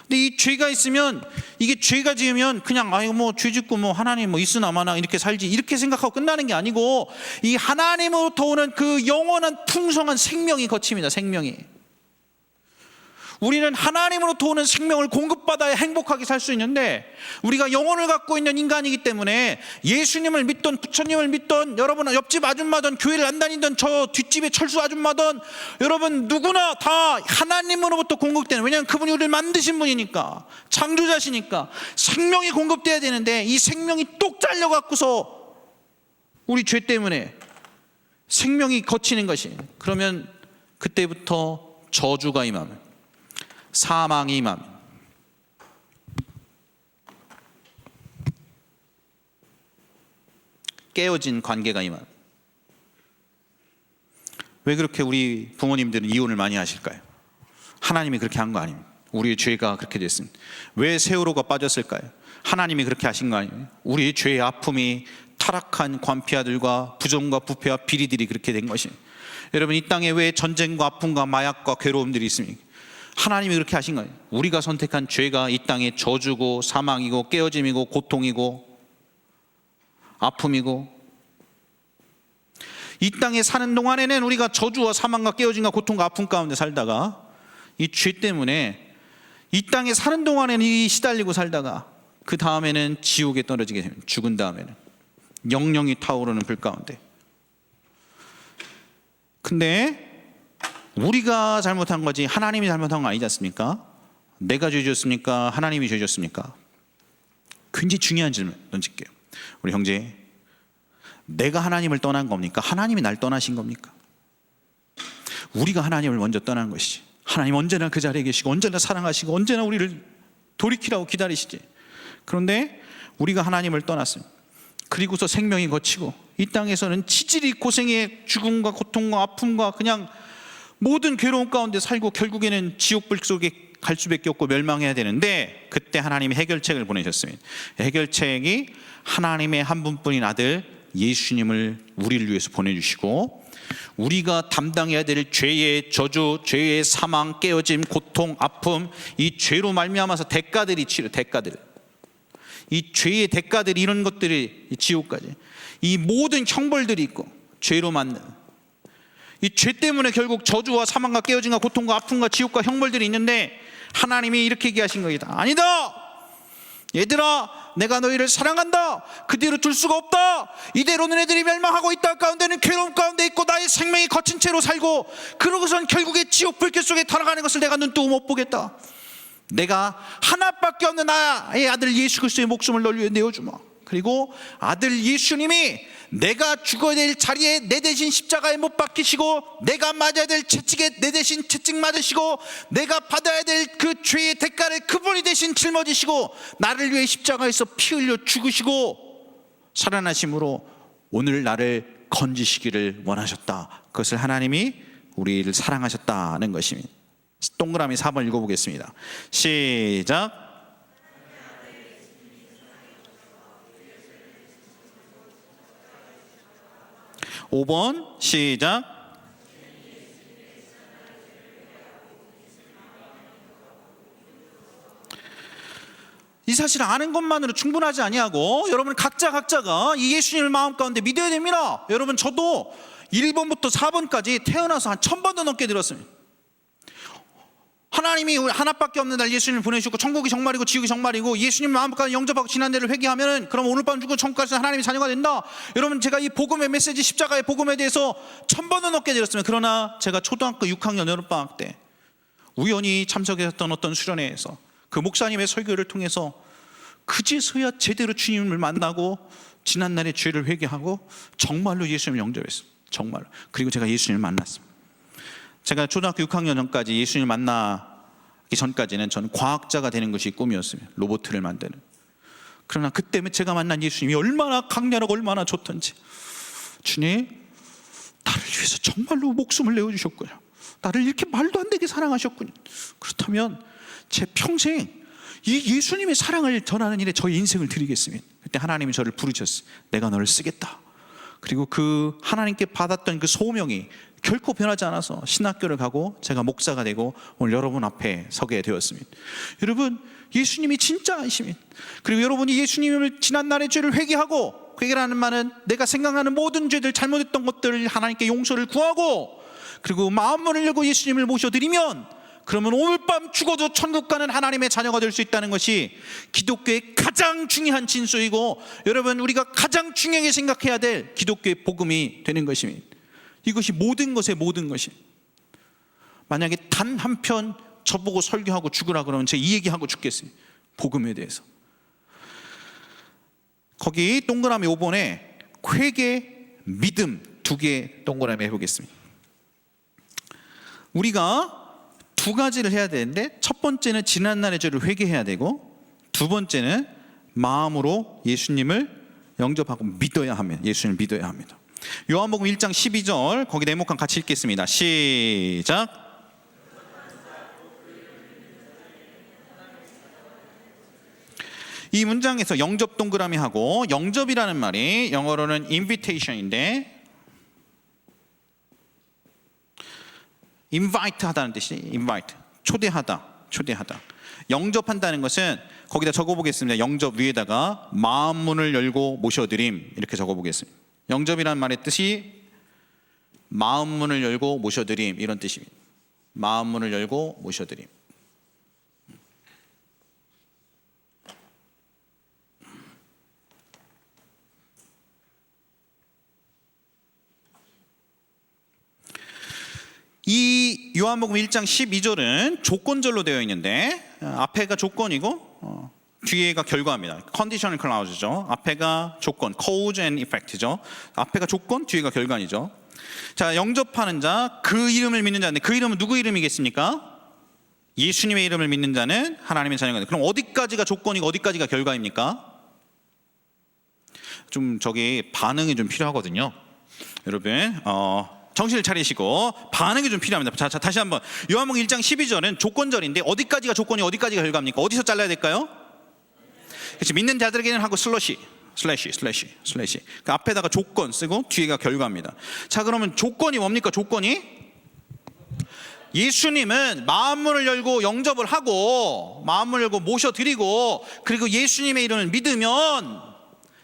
근데 이 죄가 있으면, 이게 죄가 지으면 그냥 아이고 뭐 죄 짓고 뭐 하나님 뭐 있으나 마나 이렇게 살지, 이렇게 생각하고 끝나는 게 아니고, 이 하나님으로부터 오는 그 영원한 풍성한 생명이 거칩니다. 생명이. 우리는 하나님으로부터 오는 생명을 공급받아야 행복하게 살 수 있는데, 우리가 영혼을 갖고 있는 인간이기 때문에 예수님을 믿던 부처님을 믿던 여러분, 옆집 아줌마든 교회를 안 다니던 저 뒷집의 철수 아줌마든 여러분 누구나 다 하나님으로부터 공급되는, 왜냐하면 그분이 우리를 만드신 분이니까, 창조자시니까 생명이 공급돼야 되는데, 이 생명이 똑 잘려갖고서 우리 죄 때문에 생명이 거치는 것이, 그러면 그때부터 저주가 임하면, 사망이 임하면, 깨어진 관계가 임하면. 왜 그렇게 우리 부모님들은 이혼을 많이 하실까요? 하나님이 그렇게 한 거 아닙니다. 우리의 죄가 그렇게 됐습니다. 왜 세월호가 빠졌을까요? 하나님이 그렇게 하신 거 아니에요? 우리의 죄의 아픔이 타락한 관피아들과 부정과 부패와 비리들이 그렇게 된 것입니다. 여러분, 이 땅에 왜 전쟁과 아픔과 마약과 괴로움들이 있습니까? 하나님이 그렇게 하신 거예요. 우리가 선택한 죄가 이 땅에 저주고 사망이고 깨어짐이고 고통이고 아픔이고, 이 땅에 사는 동안에는 우리가 저주와 사망과 깨어짐과 고통과 아픔 가운데 살다가, 이 죄 때문에 이 땅에 사는 동안에는 이 시달리고 살다가 그 다음에는 지옥에 떨어지게 됩니다. 죽은 다음에는 영영이 타오르는 불 가운데. 근데 우리가 잘못한 거지 하나님이 잘못한 거 아니지 않습니까? 내가 죄 지었습니까? 하나님이 죄 지었습니까? 굉장히 중요한 질문 던질게요. 우리 형제, 내가 하나님을 떠난 겁니까? 하나님이 날 떠나신 겁니까? 우리가 하나님을 먼저 떠난 것이지. 하나님 언제나 그 자리에 계시고 언제나 사랑하시고 언제나 우리를 돌이키라고 기다리시지. 그런데 우리가 하나님을 떠났습니다. 그리고서 생명이 거치고 이 땅에서는 치질이 고생의 죽음과 고통과 아픔과 그냥 모든 괴로움 가운데 살고 결국에는 지옥불 속에 갈 수밖에 없고 멸망해야 되는데, 그때 하나님이 해결책을 보내셨습니다. 해결책이 하나님의 한 분뿐인 아들 예수님을 우리를 위해서 보내주시고, 우리가 담당해야 될 죄의 저주, 죄의 사망, 깨어짐, 고통, 아픔, 이 죄로 말미암아서 대가들이 대가들, 이 죄의 대가들이, 이런 것들이 지옥까지, 이 모든 형벌들이 있고 죄로 만든 이 죄 때문에 결국 저주와 사망과 깨어짐과 고통과 아픔과 지옥과 형벌들이 있는데, 하나님이 이렇게 얘기하신 겁니다. 아니다, 얘들아, 내가 너희를 사랑한다. 그대로 둘 수가 없다. 이대로는 애들이 멸망하고 있다 가운데는 괴로움 가운데 있고 나의 생명이 거친 채로 살고, 그러고선 결국에 지옥 불길 속에 타락하는 것을 내가 눈뜨고 못 보겠다. 내가 하나밖에 없는 나의 아들 예수 그리스도의 목숨을 널 위해 내어주마. 그리고 아들 예수님이 내가 죽어야 될 자리에 내 대신 십자가에 못 박히시고, 내가 맞아야 될 채찍에 내 대신 채찍 맞으시고, 내가 받아야 될 그 죄의 대가를 그분이 대신 짊어지시고, 나를 위해 십자가에서 피 흘려 죽으시고 살아나심으로 오늘 나를 건지시기를 원하셨다. 그것을 하나님이 우리를 사랑하셨다는 것입니다. 동그라미 4번 읽어보겠습니다. 시작. 5번 시작. 사실을 아는 것만으로 충분하지 아니하고 여러분 각자가 이 예수님을 마음 가운데 믿어야 됩니다. 여러분 저도 1번부터 4번까지 태어나서 한 1000번도 넘게 들었습니다. 하나님이 하나밖에 없는 날 예수님을 보내주셨고 천국이 정말이고 지옥이 정말이고 예수님 마음까지 영접하고 지난날을 회개하면 그럼 오늘 밤 죽고 천국까지 하나님의 자녀가 된다. 여러분 제가 이 복음의 메시지 십자가의 복음에 대해서 1000번도 넘게 들었습니다. 그러나 제가 초등학교 6학년 여름방학 때 우연히 참석했던 어떤 수련회에서 그 목사님의 설교를 통해서 그제서야 제대로 주님을 만나고 지난날의 죄를 회개하고 정말로 예수님을 영접했습니다. 정말로. 그리고 제가 예수님을 만났습니다. 제가 초등학교 6학년 전까지 예수님을 만나기 전까지는 저는 과학자가 되는 것이 꿈이었습니다. 로봇을 만드는. 그러나 그때 제가 만난 예수님이 얼마나 강렬하고 얼마나 좋던지, 주님 나를 위해서 정말로 목숨을 내어주셨군요. 나를 이렇게 말도 안 되게 사랑하셨군요. 그렇다면 제 평생 이 예수님의 사랑을 전하는 일에 저의 인생을 드리겠습니다. 그때 하나님이 저를 부르셨어요. 내가 너를 쓰겠다. 그리고 그 하나님께 받았던 그 소명이 결코 변하지 않아서 신학교를 가고 제가 목사가 되고 오늘 여러분 앞에 서게 되었습니다. 여러분 예수님이 진짜 아십니다. 그리고 여러분이 예수님을 지난날의 죄를 회개하고, 회개라는 말은 내가 생각하는 모든 죄들, 잘못했던 것들을 하나님께 용서를 구하고 그리고 마음문을 열고 예수님을 모셔드리면 그러면 오늘 밤 죽어도 천국 가는 하나님의 자녀가 될 수 있다는 것이 기독교의 가장 중요한 진수이고 여러분 우리가 가장 중요하게 생각해야 될 기독교의 복음이 되는 것입니다. 이것이 모든 것의 모든 것이. 만약에 단 한 편 저보고 설교하고 죽으라 그러면 제가 이 얘기하고 죽겠습니다. 복음에 대해서. 거기 동그라미 5번에 회개, 믿음 두 개 동그라미 해보겠습니다. 우리가 두 가지를 해야 되는데 첫 번째는 지난날의 죄를 회개해야 되고 두 번째는 마음으로 예수님을 영접하고 믿어야 합니다. 예수님을 믿어야 합니다. 요한복음 1장 12절 거기 네모칸 같이 읽겠습니다. 시작. 이 문장에서 영접 동그라미 하고, 영접이라는 말이 영어로는 invitation인데 invite 하다는 뜻이 invite, 초대하다. 영접한다는 것은 거기다 적어보겠습니다. 영접 위에다가 마음문을 열고 모셔드림 이렇게 적어보겠습니다. 영접이라는 말의 뜻이 마음문을 열고 모셔드림 이런 뜻입니다. 마음문을 열고 모셔드림. 이 요한복음 1장 12절은 조건절로 되어 있는데 앞에가 조건이고 뒤에가 결과입니다. 컨디셔널 클라우즈죠. 앞에가 조건, cause and effect죠. 앞에가 조건, 뒤에가 결과이죠. 자, 영접하는 자, 그 이름을 믿는 자인데 그 이름은 누구 이름이겠습니까? 예수님의 이름을 믿는 자는 하나님의 자녀가 됩니다. 그럼 어디까지가 조건이고 어디까지가 결과입니까? 좀 저기 반응이 좀 필요하거든요. 여러분 정신을 차리시고 반응이 좀 필요합니다. 자, 다시 한번 요한복음 1장 12절은 조건절인데 어디까지가 조건이 어디까지가 결과입니까? 어디서 잘라야 될까요? 그렇지, 믿는 자들에게는 하고 슬래시 그 앞에다가 조건 쓰고 뒤에가 결과입니다. 자, 그러면 조건이 뭡니까? 조건이 예수님은 마음문을 열고 영접을 하고 마음문을 열고 모셔드리고 그리고 예수님의 이름을 믿으면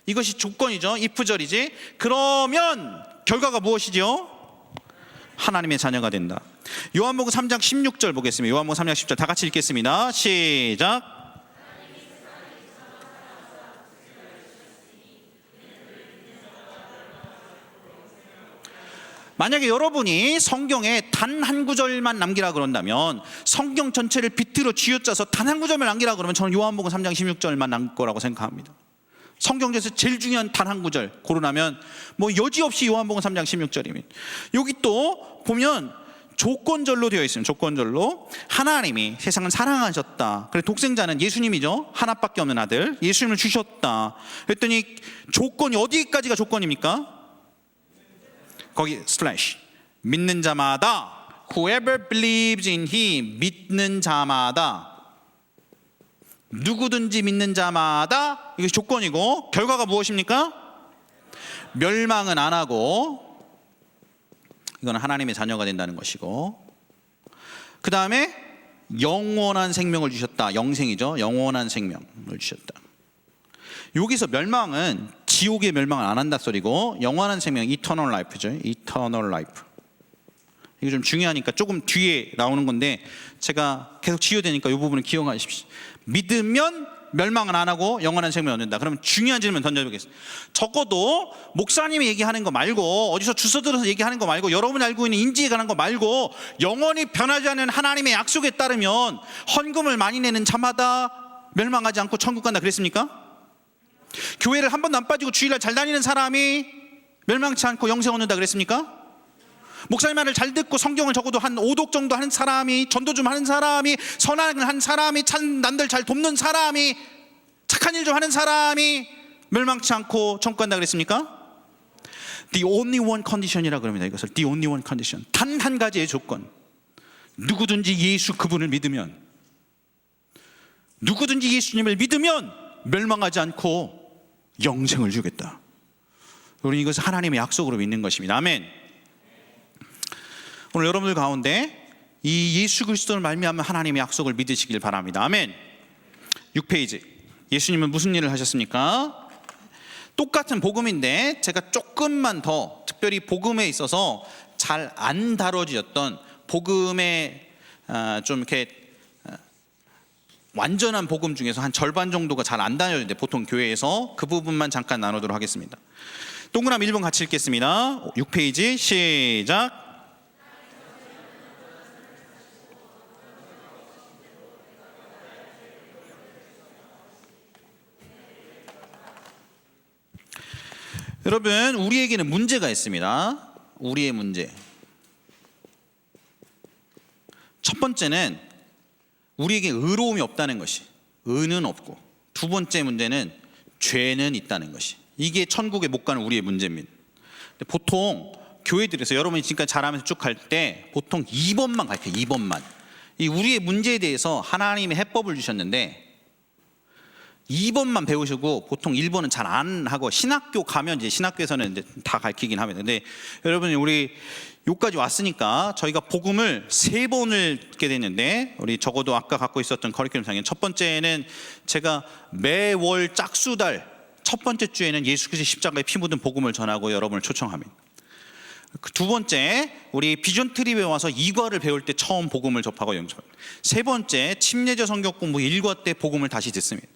이것이 조건이죠. if절이지. 그러면 결과가 무엇이죠? 하나님의 자녀가 된다. 요한복음 3장 16절 보겠습니다. 요한복음 3장 10절 다 같이 읽겠습니다. 시작. 만약에 여러분이 성경에 단 한 구절만 남기라 그런다면, 성경 전체를 비트로 쥐어짜서 단 한 구절만 남기라 그러면 저는 요한복음 3장 16절만 남길 거라고 생각합니다. 성경 중에서 제일 중요한 단 한 구절 고르라면 뭐 여지없이 요한복음 3장 16절입니다. 여기 또 보면 조건절로 되어 있습니다. 조건절로 하나님이 세상을 사랑하셨다. 그래서 독생자는 예수님이죠. 하나밖에 없는 아들 예수님을 주셨다. 그랬더니 조건이 어디까지가 조건입니까? 거기 슬래시 믿는 자마다 whoever believes in him 믿는 자마다 누구든지 믿는 자마다 이것이 조건이고 결과가 무엇입니까? 멸망은 안 하고 이건 하나님의 자녀가 된다는 것이고 그 다음에 영원한 생명을 주셨다. 영생이죠. 영원한 생명을 주셨다. 여기서 멸망은 지옥의 멸망을 안 한다 소리고, 영원한 생명, eternal life죠. eternal life. 이게 좀 중요하니까 조금 뒤에 나오는 건데 제가 계속 치유되니까 이 부분을 기억하십시오. 믿으면 멸망은 안 하고 영원한 생명을 얻는다. 그러면 중요한 질문 던져보겠습니다. 적어도 목사님이 얘기하는 거 말고, 어디서 주워 들어서 얘기하는 거 말고, 여러분이 알고 있는 인지에 관한 거 말고, 영원히 변하지 않는 하나님의 약속에 따르면 헌금을 많이 내는 자마다 멸망하지 않고 천국 간다 그랬습니까? 교회를 한 번도 안 빠지고 주일날 잘 다니는 사람이 멸망치 않고 영생 얻는다 그랬습니까? 목사님 말을 잘 듣고 성경을 적어도 한 5독 정도 하는 사람이, 전도 좀 하는 사람이, 선악을 한 사람이, 남들 잘 돕는 사람이, 착한 일 좀 하는 사람이 멸망치 않고 천국 간다 그랬습니까? The only one condition이라고 합니다. 이것을 The only one condition. 단 한 가지의 조건. 누구든지 예수 그분을 믿으면, 누구든지 예수님을 믿으면 멸망하지 않고 영생을 주겠다. 우리는 이것을 하나님의 약속으로 믿는 것입니다. 아멘. 오늘 여러분들 가운데 이 예수 그리스도를 말미암아 하나님의 약속을 믿으시길 바랍니다. 아멘. 6페이지. 예수님은 무슨 일을 하셨습니까? 똑같은 복음인데 제가 조금만 더 특별히 복음에 있어서 잘 안 다뤄지었던, 복음의 좀 이렇게 완전한 복음 중에서 한 절반 정도가 잘 안 다녀지는데 보통 교회에서 그 부분만 잠깐 나누도록 하겠습니다. 동그라미 1번 같이 읽겠습니다. 6페이지 시작. 여러분, 우리에게는 문제가 있습니다. 우리의 문제. 첫 번째는 우리에게 의로움이 없다는 것이, 의는 없고, 두 번째 문제는 죄는 있다는 것이, 이게 천국에 못 가는 우리의 문제입니다. 근데 보통 교회들에서 여러분이 지금까지 잘하면서 쭉 갈 때 보통 2번만 가르쳐요. 2번만. 이 우리의 문제에 대해서 하나님의 해법을 주셨는데 2번만 배우시고 보통 1번은 잘 안 하고, 신학교 가면 이제 신학교에서는 이제 다 가르치긴 합니다. 근데 여러분이 우리 여기까지 왔으니까 저희가 복음을 3번을 듣게 됐는데, 우리 적어도 아까 갖고 있었던 커리큘럼상에 첫 번째는 제가 매월 짝수달 첫 번째 주에는 예수 그리스도의 십자가에 피 묻은 복음을 전하고 여러분을 초청합니다. 두 번째, 우리 비전 트립에 와서 2과를 배울 때 처음 복음을 접하고 영접합니다. 세 번째, 침례자 성경 공부 1과 때 복음을 다시 듣습니다.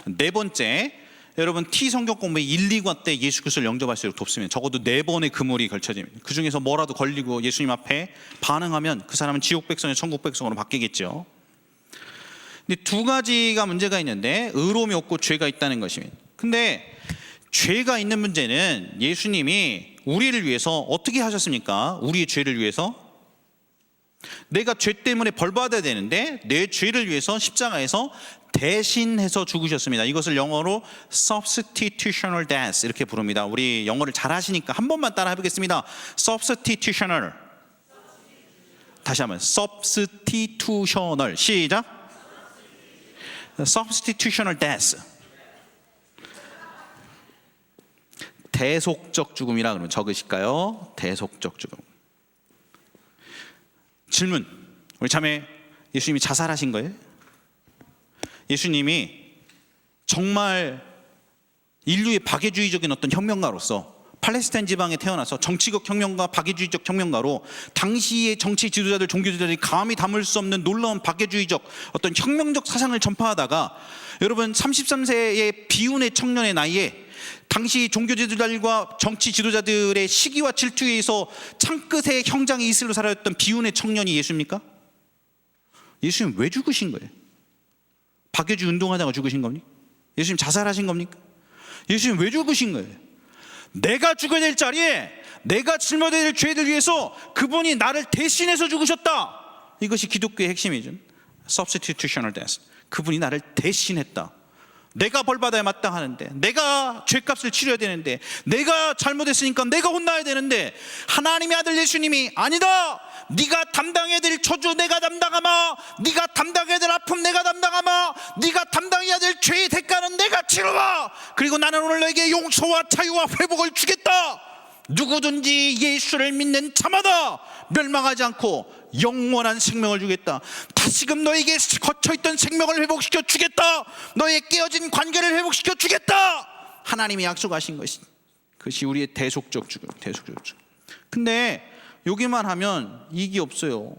네 번째, 여러분 T 성경 공부 1, 2과 때 예수 그리스도를 영접할 수 있도록 돕습니다. 적어도 4번의 그물이 걸쳐집니다. 그 중에서 뭐라도 걸리고 예수님 앞에 반응하면 그 사람은 지옥 백성이 천국 백성으로 바뀌겠죠. 근데 두 가지가 문제가 있는데, 의로움이 없고 죄가 있다는 것입니다. 근데 죄가 있는 문제는 예수님이 우리를 위해서 어떻게 하셨습니까? 우리의 죄를 위해서 내가 죄 때문에 벌 받아야 되는데 내 죄를 위해서 십자가에서 대신해서 죽으셨습니다. 이것을 영어로 substitutional death 이렇게 부릅니다. 우리 영어를 잘하시니까 한 번만 따라 해보겠습니다. substitutional. 다시 한번 substitutional. 시작. substitutional death. 대속적 죽음이라 그러면 적으실까요? 대속적 죽음. 질문. 우리 자매, 예수님이 자살하신 거예요? 예수님이 정말 인류의 박애주의적인 어떤 혁명가로서 팔레스타인 지방에 태어나서 정치적 혁명가, 박애주의적 혁명가로 당시의 정치 지도자들, 종교 지도자들이 감히 담을 수 없는 놀라운 박애주의적 어떤 혁명적 사상을 전파하다가, 여러분 33세의 비운의 청년의 나이에 당시 종교 지도자들과 정치 지도자들의 시기와 질투에 의해서 창끝에 형장의 이슬로 살아왔던 비운의 청년이 예수입니까? 예수님 왜 죽으신 거예요? 박애주의 운동하다가 죽으신 겁니까? 예수님 자살하신 겁니까? 예수님 왜 죽으신 거예요? 내가 죽어야 될 자리에 내가 짊어져야 될 죄들 위해서 그분이 나를 대신해서 죽으셨다. 이것이 기독교의 핵심이죠. substitutional death. 그분이 나를 대신했다. 내가 벌받아야 마땅하는데, 내가 죄값을 치러야 되는데, 내가 잘못했으니까 내가 혼나야 되는데, 하나님의 아들 예수님이 아니다, 네가 담당해야 될 저주 내가 담당하마, 네가 담당해야 될 아픔 내가 담당하마, 네가 담당해야 될 죄의 대가는 내가 치르마, 그리고 나는 오늘 너에게 용서와 자유와 회복을 주겠다. 누구든지 예수를 믿는 자마다 멸망하지 않고 영원한 생명을 주겠다. 다시금 너에게 거쳐있던 생명을 회복시켜 주겠다. 너의 깨어진 관계를 회복시켜 주겠다. 하나님이 약속하신 것이, 그것이 우리의 대속적 죽음, 대속적 죽음. 근데 여기만 하면 이익이 없어요.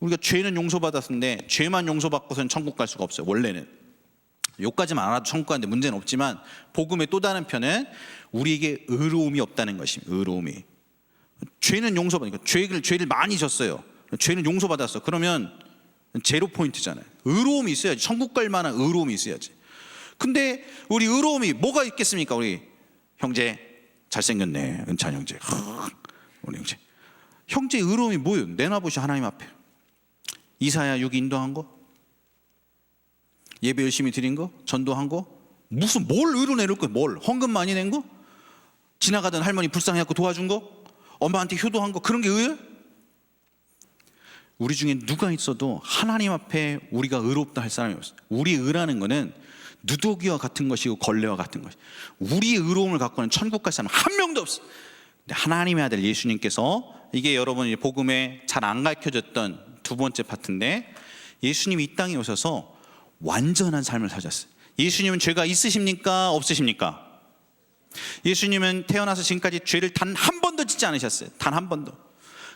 우리가 죄는 용서받았는데 죄만 용서받고서는 천국 갈 수가 없어요. 원래는 여기까지만 알아도 천국 가는데 문제는 없지만, 복음의 또 다른 편은 우리에게 의로움이 없다는 것입니다. 의로움이. 죄는 용서받으니까 죄를 많이 졌어요. 죄는 용서받았어. 그러면 제로 포인트잖아요. 의로움이 있어야지. 천국 갈 만한 의로움이 있어야지. 근데 우리 의로움이 뭐가 있겠습니까? 우리 형제 잘생겼네, 은찬 형제. 우리 형제 의로움이 뭐예요? 내놔보시 하나님 앞에. 이사야 6 인도한 거, 예배 열심히 드린 거, 전도한 거, 무슨 뭘 의로 내릴 거예요? 뭘? 헌금 많이 낸 거? 지나가던 할머니 불쌍해갖고 도와준 거? 엄마한테 효도한 거? 그런 게 의예요? 우리 중에 누가 있어도 하나님 앞에 우리가 의롭다 할 사람이 없어요. 우리 의라는 거는 누더기와 같은 것이고 걸레와 같은 것이. 우리의 의로움을 갖고는 천국 갈 사람 한 명도 없어. 근데 하나님의 아들 예수님께서, 이게 여러분 복음에 잘 안 가르쳐졌던 두 번째 파트인데, 예수님이 이 땅에 오셔서 완전한 삶을 사셨어요. 예수님은 죄가 있으십니까? 없으십니까? 예수님은 태어나서 지금까지 죄를 단 한 번도 짓지 않으셨어요. 단 한 번도.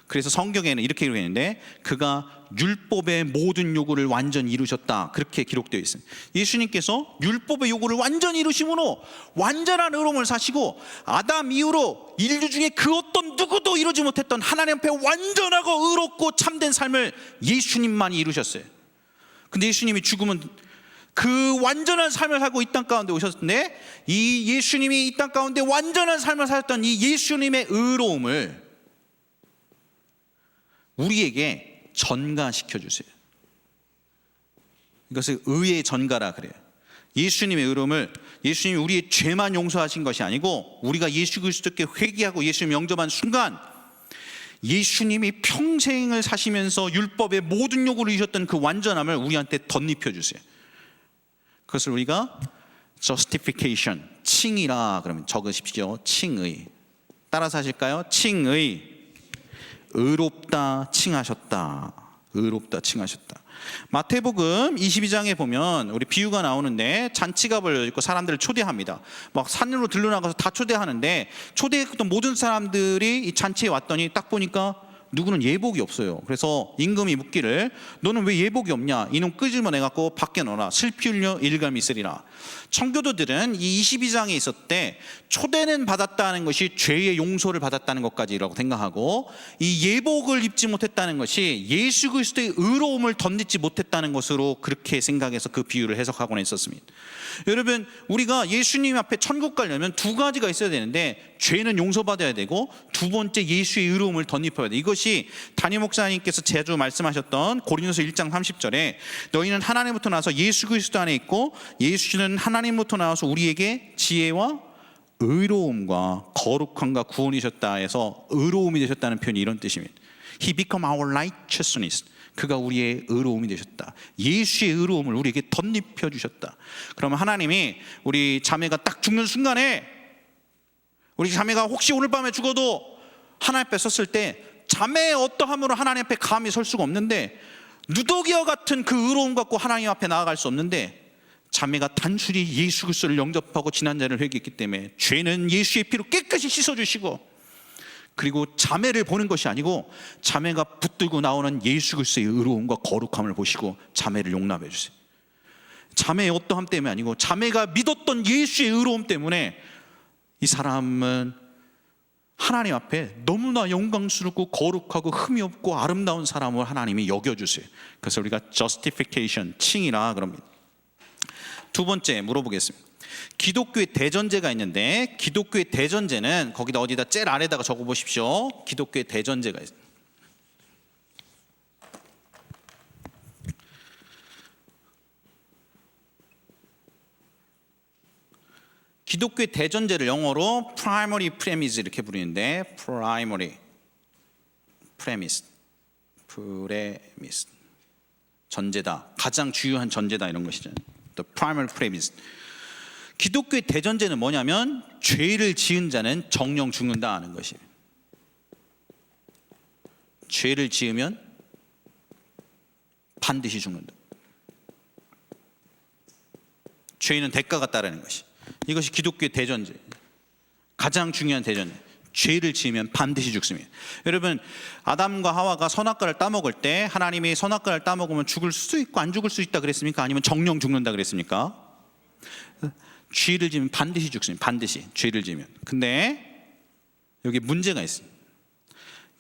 그래서 성경에는 이렇게 기록했는데, 그가 율법의 모든 요구를 완전히 이루셨다, 그렇게 기록되어 있습니다. 예수님께서 율법의 요구를 완전히 이루심으로 완전한 의로움을 사시고, 아담 이후로 인류 중에 그 어떤 누구도 이루지 못했던 하나님 앞에 완전하고 의롭고 참된 삶을 예수님만이 이루셨어요. 근데 예수님이 죽으면 그 완전한 삶을 살고 이 땅 가운데 오셨는데, 이 예수님이 이 땅 가운데 완전한 삶을 살았던 이 예수님의 의로움을 우리에게 전가시켜 주세요. 이것을 의의 전가라 그래요. 예수님의 의로움을, 예수님이 우리의 죄만 용서하신 것이 아니고, 우리가 예수 그리스도께 회개하고 예수님 영접한 순간 예수님이 평생을 사시면서 율법의 모든 요구를 이루셨던 그 완전함을 우리한테 덧입혀 주세요. 그것을 우리가 justification, 칭이라 그러면 적으십시오. 칭의. 따라서 하실까요? 칭의. 의롭다 칭하셨다. 의롭다 칭하셨다. 마태복음 22장에 보면 우리 비유가 나오는데, 잔치갑을 입고 사람들을 초대합니다. 막 산으로 들러나가서 다 초대하는데, 초대했던 모든 사람들이 이 잔치에 왔더니 딱 보니까 누구는 예복이 없어요. 그래서 임금이 묻기를, 너는 왜 예복이 없냐? 이놈 끄집어내갖고 밖에 넣어라. 슬피 흘려 일감이 있으리라. 청교도들은 이 22장에 있었대 초대는 받았다는 것이 죄의 용서를 받았다는 것까지라고 생각하고, 이 예복을 입지 못했다는 것이 예수 그리스도의 의로움을 덧입지 못했다는 것으로 그렇게 생각해서 그 비유를 해석하곤 했었습니다. 여러분, 우리가 예수님 앞에 천국 가려면 두 가지가 있어야 되는데, 죄는 용서받아야 되고, 두 번째 예수의 의로움을 덧입혀야 돼. 이것이 담임 목사님께서 자주 말씀하셨던 고린도서 1장 30절에 너희는 하나님부터 나와서 예수 그리스도 안에 있고, 예수는 하나님부터 나와서 우리에게 지혜와 의로움과 거룩함과 구원이셨다 해서 의로움이 되셨다는 표현이 이런 뜻입니다. He become our righteousness. 그가 우리의 의로움이 되셨다. 예수의 의로움을 우리에게 덧입혀 주셨다. 그러면 하나님이 우리 자매가 딱 죽는 순간에, 우리 자매가 혹시 오늘 밤에 죽어도 하나님 앞에 섰을 때 자매의 어떠함으로 하나님 앞에 감히 설 수가 없는데, 누더기와 같은 그 의로움 갖고 하나님 앞에 나아갈 수 없는데, 자매가 단순히 예수 그리스도를 영접하고 지난자를 회개했기 때문에 죄는 예수의 피로 깨끗이 씻어주시고, 그리고 자매를 보는 것이 아니고 자매가 붙들고 나오는 예수 그리스도의 의로움과 거룩함을 보시고 자매를 용납해 주세요. 자매의 어떠함 때문에 아니고 자매가 믿었던 예수의 의로움 때문에 이 사람은 하나님 앞에 너무나 영광스럽고 거룩하고 흠이 없고 아름다운 사람을 하나님이 여겨주세요. 그래서 우리가 justification, 칭이라 그럽니다. 두 번째 물어보겠습니다. 기독교의 대전제가 있는데, 기독교의 대전제는 거기다 어디다 제일 아래다가 적어보십시오. 기독교의 대전제가 있습니다. 기독교의 대전제를 영어로 primary premise 이렇게 부르는데, primary premise, 전제다, 가장 주요한 전제다 이런 것이죠. The primary premise. 기독교의 대전제는 뭐냐면, 죄를 지은 자는 정령 죽는다 하는 것이에요. 죄를 지으면 반드시 죽는다. 죄는 대가가 따르는 것이. 이것이 기독교의 대전제. 가장 중요한 대전제. 죄를 지으면 반드시 죽습니다. 여러분, 아담과 하와가 선악과를 따먹을 때 하나님이 선악과를 따먹으면 죽을 수도 있고 안 죽을 수 있다 그랬습니까? 아니면 정령 죽는다 그랬습니까? 죄를 지으면 반드시 죽습니다. 반드시 죄를 지으면. 근데 여기 문제가 있습니다.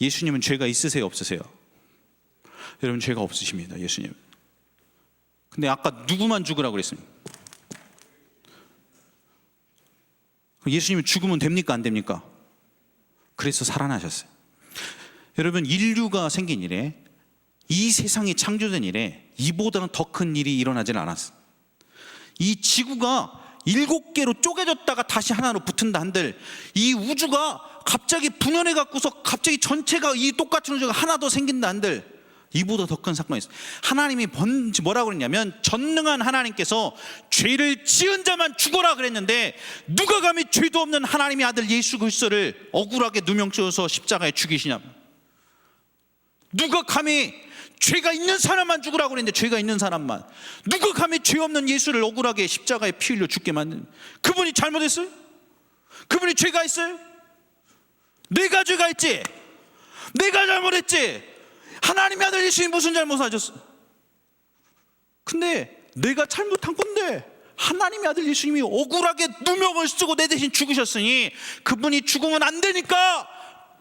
예수님은 죄가 있으세요, 없으세요? 여러분, 죄가 없으십니다. 예수님. 근데 아까 누구만 죽으라고 그랬습니까? 예수님이 죽으면 됩니까, 안 됩니까? 그래서 살아나셨어요. 여러분, 인류가 생긴 이래, 이 세상이 창조된 이래 이보다는 더 큰 일이 일어나지는 않았어요. 이 지구가 7개로 쪼개졌다가 다시 하나로 붙은다 한들, 이 우주가 갑자기 분열해 갖고서 갑자기 전체가 이 똑같은 우주가 하나 더 생긴다 한들, 이보다 더 큰 사건이 있어요. 하나님이 뭐라고 그랬냐면, 전능한 하나님께서 죄를 지은 자만 죽어라 그랬는데, 누가 감히 죄도 없는 하나님의 아들 예수 그리스도를 억울하게 누명 찍어서 십자가에 죽이시냐. 누가 감히 죄가 있는 사람만 죽으라고 그랬는데, 죄가 있는 사람만. 누가 감히 죄 없는 예수를 억울하게 십자가에 피 흘려 죽게 만든. 그분이 잘못했어요? 그분이 죄가 있어요? 내가 죄가 있지. 내가 잘못했지. 하나님의 아들 예수님이 무슨 잘못을 하셨어? 근데 내가 잘못한 건데 하나님의 아들 예수님이 억울하게 누명을 쓰고 내 대신 죽으셨으니, 그분이 죽으면 안 되니까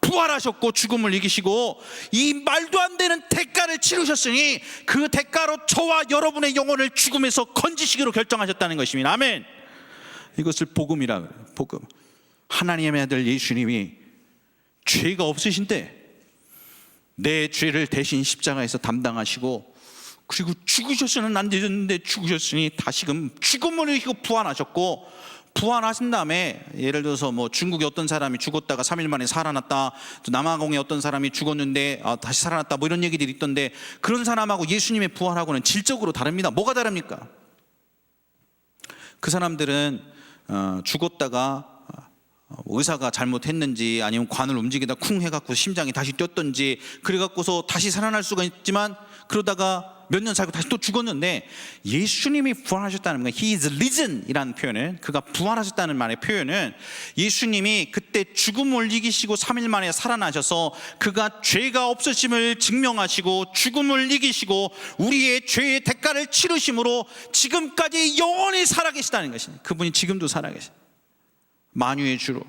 부활하셨고 죽음을 이기시고 이 말도 안 되는 대가를 치르셨으니, 그 대가로 저와 여러분의 영혼을 죽음에서 건지시기로 결정하셨다는 것입니다. 아멘. 이것을 복음이라 그래요. 복음. 하나님의 아들 예수님이 죄가 없으신데 내 죄를 대신 십자가에서 담당하시고, 그리고 죽으셨으면 안 되는데 죽으셨으니 다시금 죽음을 이기고 부활하셨고, 부활하신 다음에 예를 들어서 뭐 중국의 어떤 사람이 죽었다가 3일 만에 살아났다, 또 남아공의 어떤 사람이 죽었는데 다시 살아났다, 뭐 이런 얘기들이 있던데, 그런 사람하고 예수님의 부활하고는 질적으로 다릅니다. 뭐가 다릅니까? 그 사람들은 죽었다가 의사가 잘못했는지, 아니면 관을 움직이다 쿵 해갖고 심장이 다시 뛰었던지, 그래갖고서 다시 살아날 수가 있지만 그러다가 몇 년 살고 다시 또 죽었는데, 예수님이 부활하셨다는 건 He is risen 이라는 표현은, 그가 부활하셨다는 말의 표현은, 예수님이 그때 죽음을 이기시고 3일 만에 살아나셔서 그가 죄가 없으심을 증명하시고 죽음을 이기시고 우리의 죄의 대가를 치르심으로 지금까지 영원히 살아계시다는 것입니다. 그분이 지금도 살아계십니다. 만유의 주로,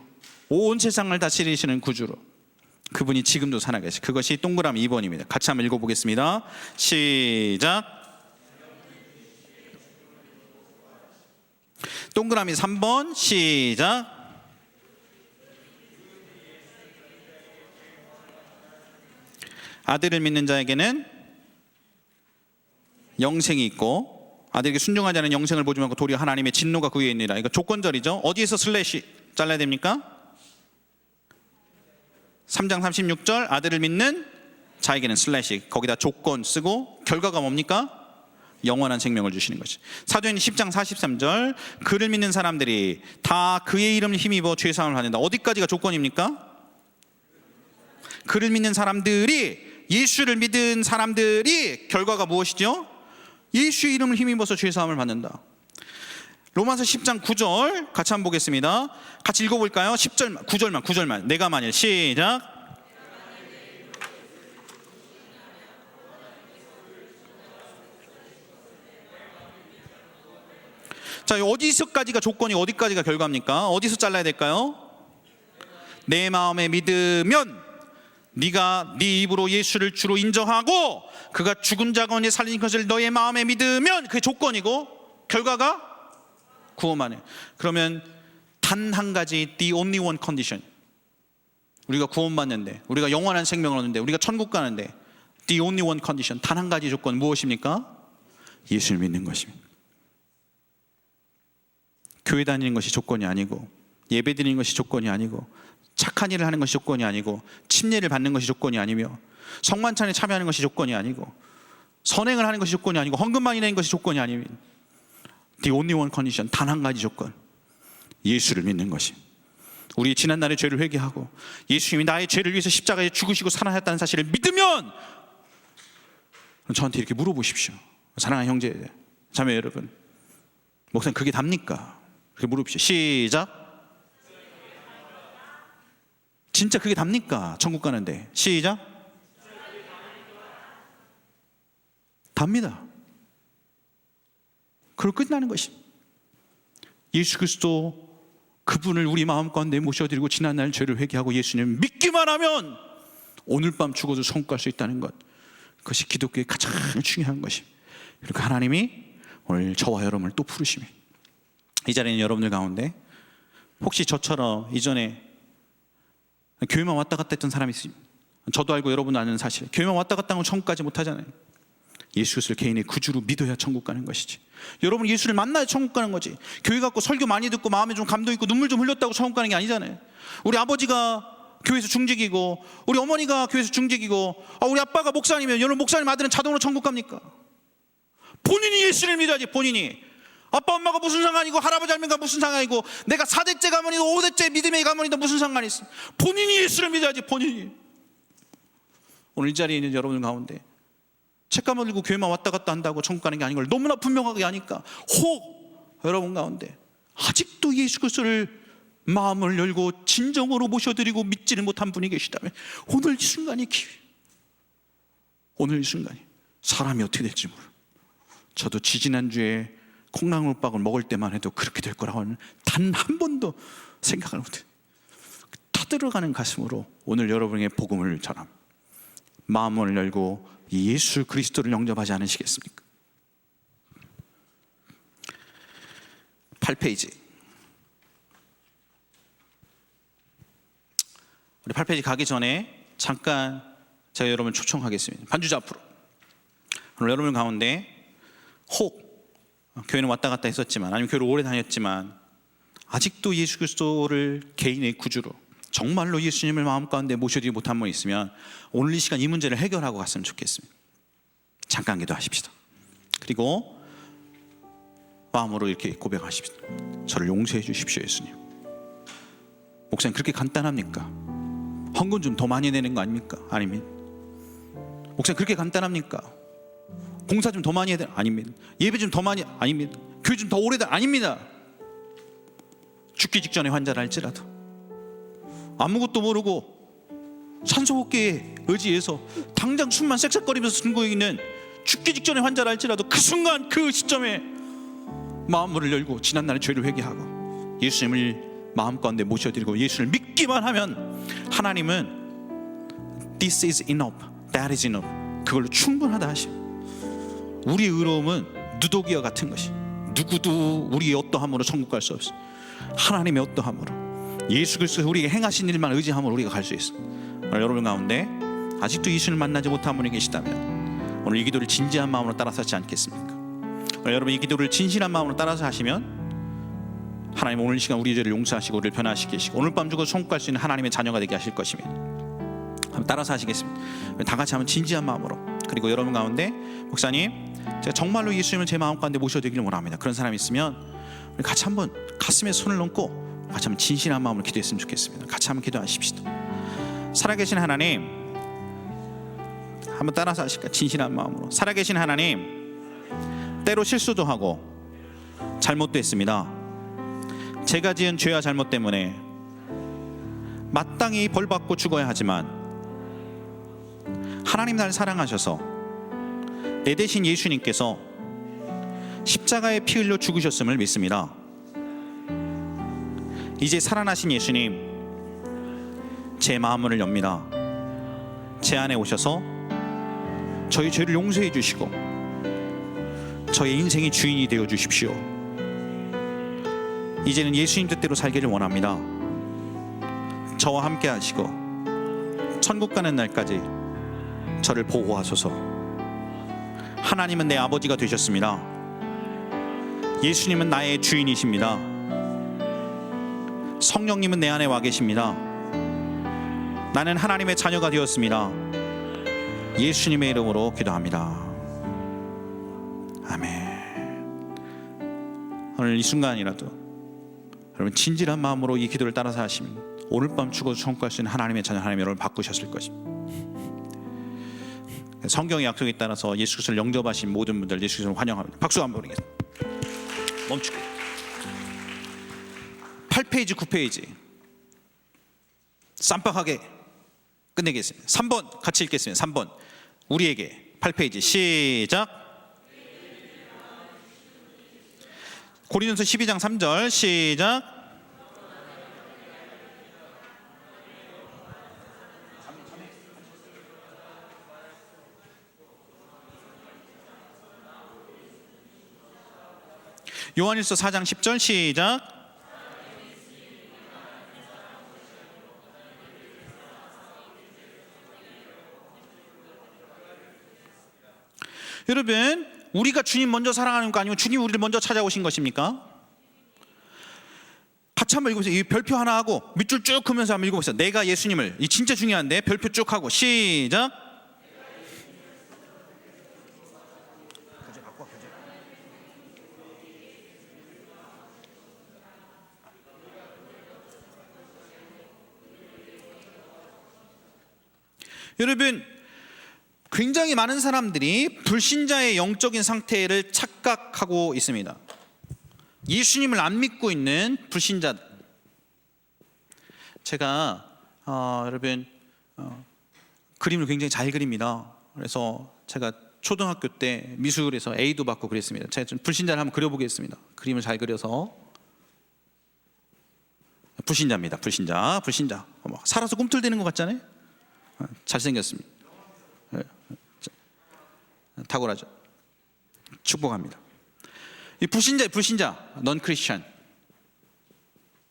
온 세상을 다스리시는 구주로 그분이 지금도 살아계시. 그것이 동그라미 2번입니다. 같이 한번 읽어보겠습니다. 시작. 동그라미 3번 시작. 아들을 믿는 자에게는 영생이 있고, 아들에게 순종하지 않은 영생을 보지 말고 도리어 하나님의 진노가 그 위에 있느니라. 이거 조건절이죠. 어디에서 슬래시 잘라야 됩니까? 3장 36절, 아들을 믿는 자에게는 슬래시, 거기다 조건 쓰고 결과가 뭡니까? 영원한 생명을 주시는 것이. 사도행전 10장 43절, 그를 믿는 사람들이 다 그의 이름을 힘입어 죄 사함을 받는다. 어디까지가 조건입니까? 그를 믿는 사람들이, 예수를 믿은 사람들이 결과가 무엇이죠? 예수의 이름을 힘입어서 죄 사함을 받는다. 로마서 10장 9절 같이 한번 보겠습니다. 같이 읽어볼까요? 10절, 9절만. 내가 만일 시작. 자, 어디서까지가 조건이 어디까지가 결과입니까? 어디서 잘라야 될까요? 내 마음에 믿으면, 네가 네 입으로 예수를 주로 인정하고 그가 죽은 자 가운데 살린 것을 너의 마음에 믿으면 그게 조건이고, 결과가 구원만 해. 그러면 단 한 가지, the only one condition, 우리가 구원받는데, 우리가 영원한 생명을 얻는데, 우리가 천국 가는데 the only one condition, 단 한 가지 조건 무엇입니까? 예수를 믿는 것입니다. 교회 다니는 것이 조건이 아니고, 예배 드리는 것이 조건이 아니고, 착한 일을 하는 것이 조건이 아니고, 침례를 받는 것이 조건이 아니며, 성만찬에 참여하는 것이 조건이 아니고, 선행을 하는 것이 조건이 아니고, 헌금 많이 내는 것이 조건이 아니면 the only one condition, 단 한 가지 조건, 예수를 믿는 것이. 우리 지난날의 죄를 회개하고 예수님이 나의 죄를 위해서 십자가에 죽으시고 살아났다는 사실을 믿으면 저한테 이렇게 물어보십시오. 사랑하는 형제 자매 여러분, 목사님 그게 답니까? 그렇게 물어보십시오. 시작. 진짜 그게 답니까? 천국 가는데. 시작. 답니다. 그걸 끝나는 것입니다. 예수 그리스도 그분을 우리 마음 가운데 모셔드리고 지난날 죄를 회개하고 예수님 믿기만 하면 오늘 밤 죽어도 천국 갈 수 있다는 것, 그것이 기독교의 가장 중요한 것입니다. 그리고 하나님이 오늘 저와 여러분을 또 부르시며 이 자리에 있는 여러분들 가운데 혹시 저처럼 이전에 교회만 왔다 갔다 했던 사람이 있습니다. 저도 알고 여러분도 아는 사실, 교회만 왔다 갔다 하면 천국 가지 못하잖아요. 예수 그리스도를 개인의 구주로 믿어야 천국 가는 것이지. 여러분 예수를 만나야 천국 가는 거지. 교회 갖고 설교 많이 듣고 마음에 좀 감동 있고 눈물 좀 흘렸다고 천국 가는 게 아니잖아요. 우리 아버지가 교회에서 중직이고 우리 어머니가 교회에서 중직이고 우리 아빠가 목사님이면 여러분 목사님 아들은 자동으로 천국 갑니까? 본인이 예수를 믿어야지. 본인이. 아빠 엄마가 무슨 상관이고 할아버지 할머니가 무슨 상관이고 내가 4대째 가문이고 5대째 믿음의 가문이다 무슨 상관이 있어. 본인이 예수를 믿어야지. 본인이. 오늘 이 자리에 있는 여러분 가운데 책가만 들고 교회만 왔다 갔다 한다고 천국 가는 게 아닌 걸 너무나 분명하게 아니까 혹 여러분 가운데 아직도 예수 그리스도를 마음을 열고 진정으로 모셔드리고 믿지를 못한 분이 계시다면 오늘 이 순간이 기회. 오늘 이 순간이. 사람이 어떻게 될지 몰라. 저도 지지난주에 콩나물밥을 먹을 때만 해도 그렇게 될 거라고는 단 한 번도 생각을 못해요. 타들어가는 가슴으로 오늘 여러분에게 복음을 전합니다. 마음을 열고 예수 그리스도를 영접하지 않으시겠습니까? 8페이지. 우리 8페이지 가기 전에 잠깐 제가 여러분 초청하겠습니다. 반주자 앞으로. 오늘 여러분 가운데 혹 교회는 왔다 갔다 했었지만 아니면 교회를 오래 다녔지만 아직도 예수 그리스도를 개인의 구주로 정말로 예수님을 마음 가운데 모셔드리지 못한 분 있으면 오늘 이 시간 이 문제를 해결하고 갔으면 좋겠습니다. 잠깐 기도하십시다. 그리고 마음으로 이렇게 고백하십시다. 저를 용서해 주십시오 예수님. 목사님 그렇게 간단합니까? 헌금 좀 더 많이 내는 거 아닙니까? 아닙니다. 목사님 그렇게 간단합니까? 공사 좀 더 많이 해야 되나? 아닙니다. 예배 좀 더 많이? 아닙니다. 교회 좀 더 오래 다? 아닙니다. 죽기 직전에 환자를 할지라도 아무것도 모르고 산소호흡기에 의지해서 당장 숨만 쌕쌕거리면서 숨고 있는 죽기 직전에 환자를 할지라도 그 순간 그 시점에 마음을 열고 지난날의 죄를 회개하고 예수님을 마음 가운데 모셔드리고 예수를 믿기만 하면 하나님은 This is enough, that is enough, 그걸로 충분하다 하시고 우리의 의로움은 누더기와 같은 것이 누구도 우리의 어떠함으로 천국 갈 수 없어. 하나님의 어떠함으로 예수 그리스도 우리에게 행하신 일만 의지함으로 우리가 갈 수 있어. 오늘 여러분 가운데 아직도 예수를 만나지 못한 분이 계시다면 오늘 이 기도를 진지한 마음으로 따라서 하지 않겠습니까? 오늘 여러분 이 기도를 진실한 마음으로 따라서 하시면 하나님 오늘 이 시간 우리 죄를 용서하시고 우리를 변화시키시고 오늘 밤 죽어 천국 갈 수 있는 하나님의 자녀가 되게 하실 것입니다. 한번 따라서 하시겠습니다. 다 같이 한번 진지한 마음으로. 그리고 여러분 가운데 목사님 제가 정말로 예수님을 제 마음 가운데 모셔드리기를 원합니다. 그런 사람이 있으면 우리 같이 한번 가슴에 손을 얹고 같이 한번 진실한 마음으로 기도했으면 좋겠습니다. 같이 한번 기도하십시다. 살아계신 하나님, 한번 따라서 하실까? 진실한 마음으로. 살아계신 하나님, 때로 실수도 하고 잘못도 했습니다. 제가 지은 죄와 잘못 때문에 마땅히 벌받고 죽어야 하지만 하나님 나를 사랑하셔서 내 대신 예수님께서 십자가에 피 흘려 죽으셨음을 믿습니다. 이제 살아나신 예수님, 제 마음을 엽니다. 제 안에 오셔서 저희 죄를 용서해 주시고 저의 인생의 주인이 되어 주십시오. 이제는 예수님 뜻대로 살기를 원합니다. 저와 함께 하시고 천국 가는 날까지 저를 보호하소서. 하나님은 내 아버지가 되셨습니다. 예수님은 나의 주인이십니다. 성령님은 내 안에 와 계십니다. 나는 하나님의 자녀가 되었습니다. 예수님의 이름으로 기도합니다. 아멘. 오늘 이 순간이라도 여러분 진실한 마음으로 이 기도를 따라서 하시면 오늘 밤 죽어도 천국 갈 수 있는 하나님의 자녀, 하나님이 여러분을 바꾸셨을 것입니다. 성경의 약속에 따라서 예수 그리스도를 영접하신 모든 분들 예수 그리스도를 환영합니다. 박수 한번 보내겠습니다. 멈추고 8페이지 9페이지 쌈박하게 끝내겠습니다. 3번 같이 읽겠습니다. 3번 우리에게 8페이지 시작. 고린도서 12장 3절 시작. 요한일서 4장 10절 시작. 여러분 우리가 주님 먼저 사랑하는 거 아니면 주님 우리를 먼저 찾아오신 것입니까? 같이 한번 읽어보세요. 이 별표 하나 하고 밑줄 쭉 크면서 한번 읽어보세요. 내가 예수님을, 이 진짜 중요한데 별표 쭉 하고 시작. 여러분 굉장히 많은 사람들이 불신자의 영적인 상태를 착각하고 있습니다. 예수님을 안 믿고 있는 불신자. 제가 여러분 그림을 굉장히 잘 그립니다. 그래서 제가 초등학교 때 미술에서 A도 받고 그랬습니다. 제가 좀 불신자를 한번 그려보겠습니다. 그림을 잘 그려서. 불신자입니다. 불신자. 살아서 꿈틀대는 것 같잖아요. 잘생겼습니다. 탁월하죠. 축복합니다. 이 불신자, 넌 크리스천,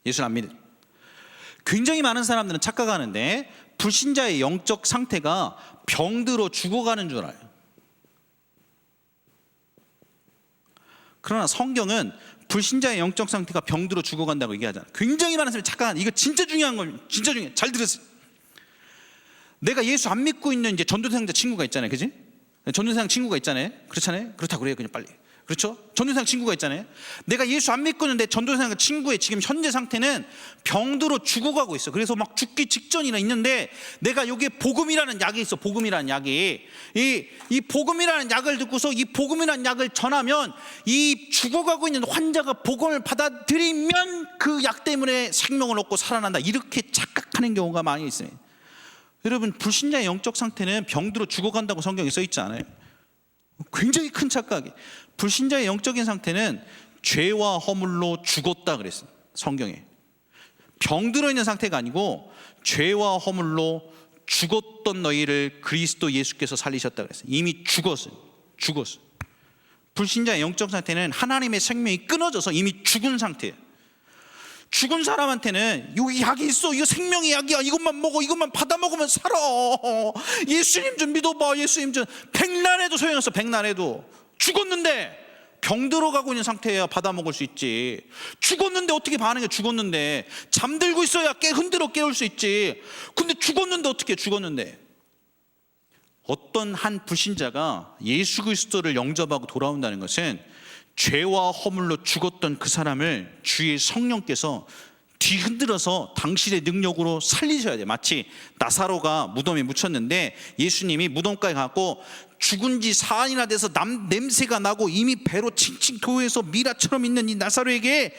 예수를 안 믿는. 굉장히 많은 사람들은 착각하는데 불신자의 영적 상태가 병들어 죽어가는 줄 알아요. 그러나 성경은 불신자의 영적 상태가 병들어 죽어간다고 얘기하잖아요. 굉장히 많은 사람이 착각하는. 이거 진짜 중요한 건 진짜 중요해. 잘 들으세요. 내가 예수 안 믿고 있는 이제 전도사자 친구가 있잖아요, 그지? 전도사장 친구가 있잖아요. 그렇잖아요. 그렇다고 그래요, 그냥 빨리. 그렇죠? 전도사장 친구가 있잖아요. 내가 예수 안 믿고 있는데 전도사장 친구의 지금 현재 상태는 병들어 죽어가고 있어. 그래서 막 죽기 직전이나 있는데 내가 여기에 복음이라는 약이 있어. 복음이라는 약이 이 복음이라는 약을 듣고서 이 복음이라는 약을 전하면 이 죽어가고 있는 환자가 복음을 받아들이면 그 약 때문에 생명을 얻고 살아난다. 이렇게 착각하는 경우가 많이 있습니다. 여러분 불신자의 영적 상태는 병들어 죽어간다고 성경에 써 있지 않아요? 굉장히 큰 착각이. 불신자의 영적인 상태는 죄와 허물로 죽었다 그랬어요. 성경에. 병들어 있는 상태가 아니고 죄와 허물로 죽었던 너희를 그리스도 예수께서 살리셨다 그랬어요. 이미 죽었어요. 불신자의 영적 상태는 하나님의 생명이 끊어져서 이미 죽은 상태예요. 죽은 사람한테는 여기 약이 있어. 이거 생명의 약이야. 이것만 먹어. 이것만 받아 먹으면 살아. 예수님 좀 믿어봐. 예수님 좀. 백날해도 소용없어. 백날해도. 죽었는데 병들어 가고 있는 상태야 받아 먹을 수 있지. 죽었는데 어떻게 반응해? 죽었는데 잠들고 있어야 흔들어 깨울 수 있지. 근데 죽었는데 어떻게? 죽었는데. 어떤 한 불신자가 예수 그리스도를 영접하고 돌아온다는 것은 죄와 허물로 죽었던 그 사람을 주의 성령께서 뒤흔들어서 당신의 능력으로 살리셔야 돼요. 마치 나사로가 무덤에 묻혔는데 예수님이 무덤가에 가고 죽은 지 사흘이나 돼서 냄새가 나고 이미 배로 칭칭 도해서 미라처럼 있는 이 나사로에게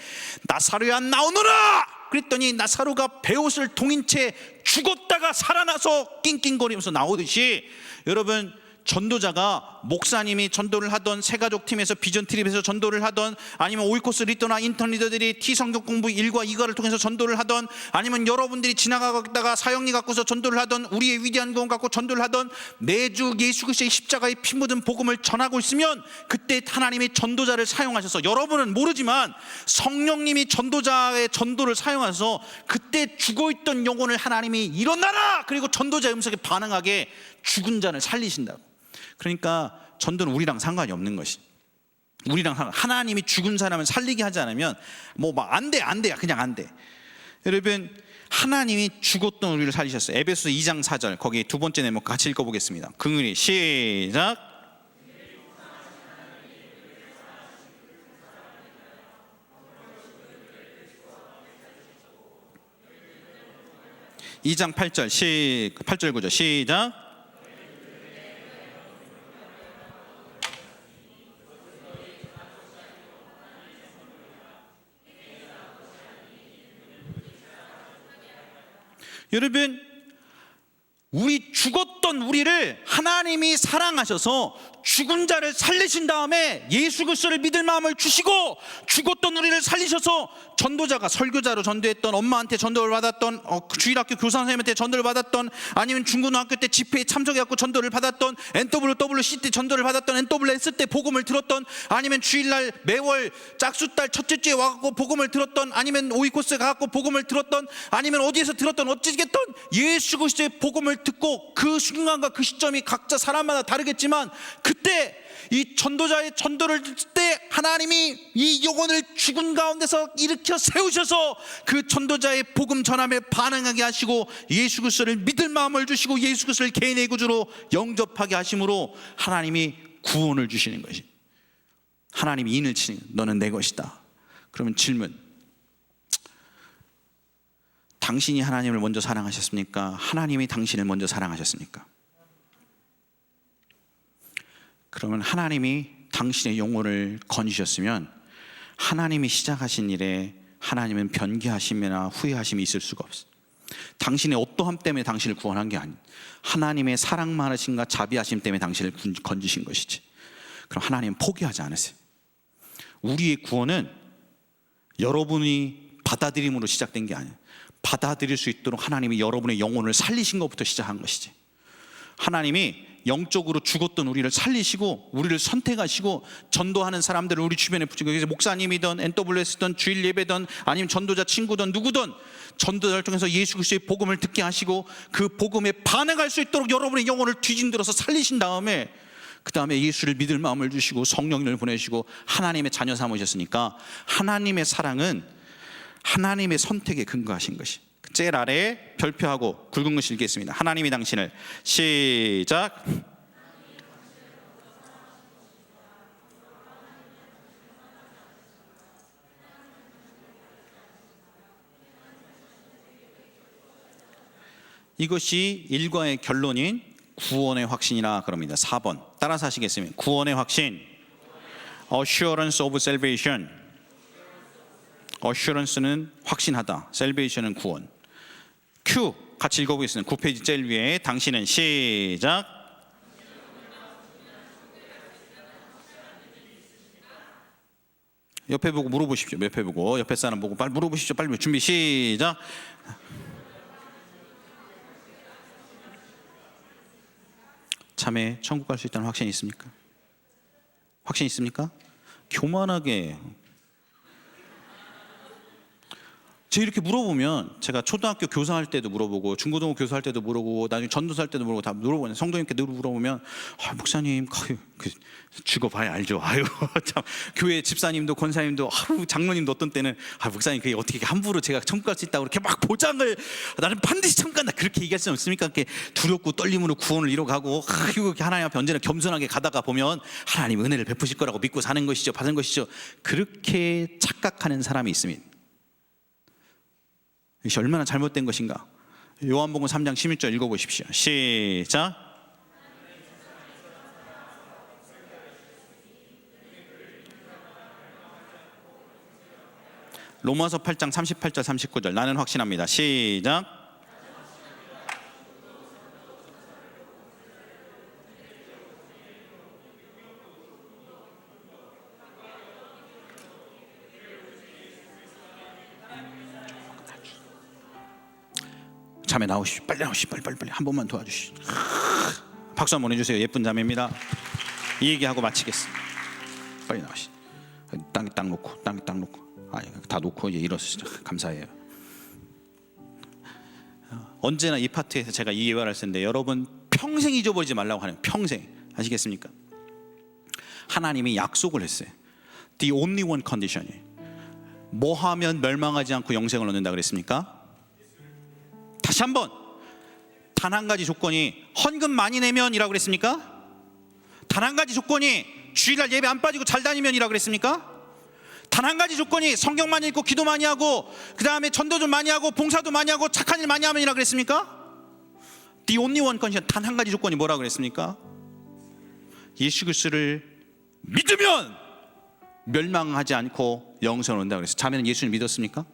나사로야 나오너라! 그랬더니 나사로가 베옷을 동인 채 죽었다가 살아나서 낑낑거리면서 나오듯이 여러분 전도자가 목사님이 전도를 하던 새가족 팀에서 비전 트립에서 전도를 하던 아니면 오이코스 리더나 인턴 리더들이 T성경 공부 1과 2과를 통해서 전도를 하던 아니면 여러분들이 지나가다가 사형리 갖고서 전도를 하던 우리의 위대한 구원 갖고 전도를 하던 매주 예수 그리스도의 십자가의 피 묻은 복음을 전하고 있으면 그때 하나님이 전도자를 사용하셔서 여러분은 모르지만 성령님이 전도자의 전도를 사용하셔서 그때 죽어있던 영혼을 하나님이 일어나라! 그리고 전도자의 음성에 반응하게 죽은 자를 살리신다고. 그러니까 전도는 우리랑 상관이 없는 것이. 우리랑 하나님이 죽은 사람을 살리게 하지 않으면 안 돼, 그냥 안 돼. 여러분 하나님이 죽었던 우리를 살리셨어요. 에베소서 2장 4절 거기 두 번째 내목 같이 읽어보겠습니다. 긍휼히 시작. 2장 8절 8절 9절 시작. 여러분, 우리 죽었던 우리를 하나님이 사랑하셔서 죽은 자를 살리신 다음에 예수 그리스도를 믿을 마음을 주시고, 죽었던 우리를 살리셔서 전도자가 설교자로 전도했던, 엄마한테 전도를 받았던, 주일학교 교사 선생님한테 전도를 받았던, 아니면 중고등학교 때 집회에 참석해갖고 전도를 받았던, NWC 때 전도를 받았던, NWS 때 복음을 들었던, 아니면 주일날 매월 짝수달 첫째 주에 와갖고 복음을 들었던, 아니면 오이코스에 가갖고 복음을 들었던, 아니면 어디에서 들었던, 어찌겠던 예수 그리스도의 복음을 듣고, 그 순간과 그 시점이 각자 사람마다 다르겠지만, 그때 이 전도자의 전도를 듣을 때 하나님이 이 영혼을 죽은 가운데서 일으켜 세우셔서 그 전도자의 복음 전함에 반응하게 하시고, 예수 그리스도를 믿을 마음을 주시고, 예수 그리스도를 개인의 구주로 영접하게 하심으로 하나님이 구원을 주시는 것이, 하나님이 인을 치는, 너는 내 것이다. 그러면 질문, 당신이 하나님을 먼저 사랑하셨습니까? 하나님이 당신을 먼저 사랑하셨습니까? 그러면 하나님이 당신의 영혼을 건지셨으면 하나님이 시작하신 일에 하나님은 변개하심이나 후회하심이 있을 수가 없어요. 당신의 어떠함 때문에 당신을 구원한 게 아니에요. 하나님의 사랑 많으심과 자비하심 때문에 당신을 건지신 것이지. 그럼 하나님은 포기하지 않으세요. 우리의 구원은 여러분이 받아들임으로 시작된 게 아니에요. 받아들일 수 있도록 하나님이 여러분의 영혼을 살리신 것부터 시작한 것이지. 하나님이 영적으로 죽었던 우리를 살리시고, 우리를 선택하시고, 전도하는 사람들을 우리 주변에 붙이고, 그래서 목사님이든 NWS든 주일 예배든 아니면 전도자 친구든 누구든 전도자를 통해서 예수 그리스도의 복음을 듣게 하시고, 그 복음에 반응할 수 있도록 여러분의 영혼을 뒤진들어서 살리신 다음에, 그 다음에 예수를 믿을 마음을 주시고 성령님을 보내시고 하나님의 자녀 삼으셨으니까, 하나님의 사랑은 하나님의 선택에 근거하신 것이. 제일 아래에 별표하고 굵은 글씨 읽겠습니다. 하나님이 당신을, 시작. 이것이 일과의 결론인 구원의 확신이라 그럽니다. 4번 따라서 하시겠습니다. 구원의 확신, assurance of salvation. assurance는 확신하다, salvation은 구원. Q 같이 읽어보겠습니다. 9페이지 제일 위에 당신은, 시작. 옆에 보고 물어보십시오. 옆에 보고, 옆에 사람 보고 빨리 물어보십시오. 빨리 준비, 시작. 참에 천국 갈 수 있다는 확신이 있습니까? 확신 있습니까? 교만하게. 제가 이렇게 물어보면, 제가 초등학교 교사할 때도 물어보고 중고등학교 교사할 때도 물어보고 나중에 전도사 할 때도 물어보고 다 물어보는, 성도님께 늘 물어보면, 목사님 죽어봐야 알죠. 아유 참, 교회 집사님도 권사님도, 장로님도 어떤 때는 목사님 그게 어떻게 함부로 제가 천국 갈 수 있다고 그렇게 막 보장을, 나는 반드시 천국 간다 그렇게 얘기할 수는 없습니까? 이렇게 두렵고 떨림으로 구원을 이뤄가고, 하나님 앞에 언제나 겸손하게 가다가 보면 하나님 은혜를 베푸실 거라고 믿고 사는 것이죠, 받은 것이죠. 그렇게 착각하는 사람이 있습니다. 이것이 얼마나 잘못된 것인가. 요한복음 3장 16절 읽어보십시오. 시작. 로마서 8장 38절 39절 나는 확신합니다. 시작. 자매 나오시오. 빨리 나오시오. 빨리 한 번만 도와주시오. 박수 한번 해주세요. 예쁜 자매입니다. 이 얘기하고 마치겠습니다. 빨리 나오시오. 땅에 딱 놓고, 다 놓고 이제 일어서시죠. 감사해요. 언제나 이 파트에서 제가 이 예화를 쓰는데, 여러분 평생 잊어버리지 말라고 하는, 평생, 아시겠습니까? 하나님이 약속을 했어요. The only one condition이, 뭐 하면 멸망하지 않고 영생을 얻는다 그랬습니까? 다시 한번, 단 한 가지 조건이 헌금 많이 내면이라고 그랬습니까? 단 한 가지 조건이 주일날 예배 안 빠지고 잘 다니면이라고 그랬습니까? 단 한 가지 조건이 성경 많이 읽고 기도 많이 하고 그 다음에 전도 좀 많이 하고 봉사도 많이 하고 착한 일 많이 하면이라 그랬습니까? The only one condition, 단 한 가지 조건이 뭐라고 그랬습니까? 예수 그리스도를 믿으면 멸망하지 않고 영생을 얻는다고 그랬어요. 자매는 예수를 믿었습니까?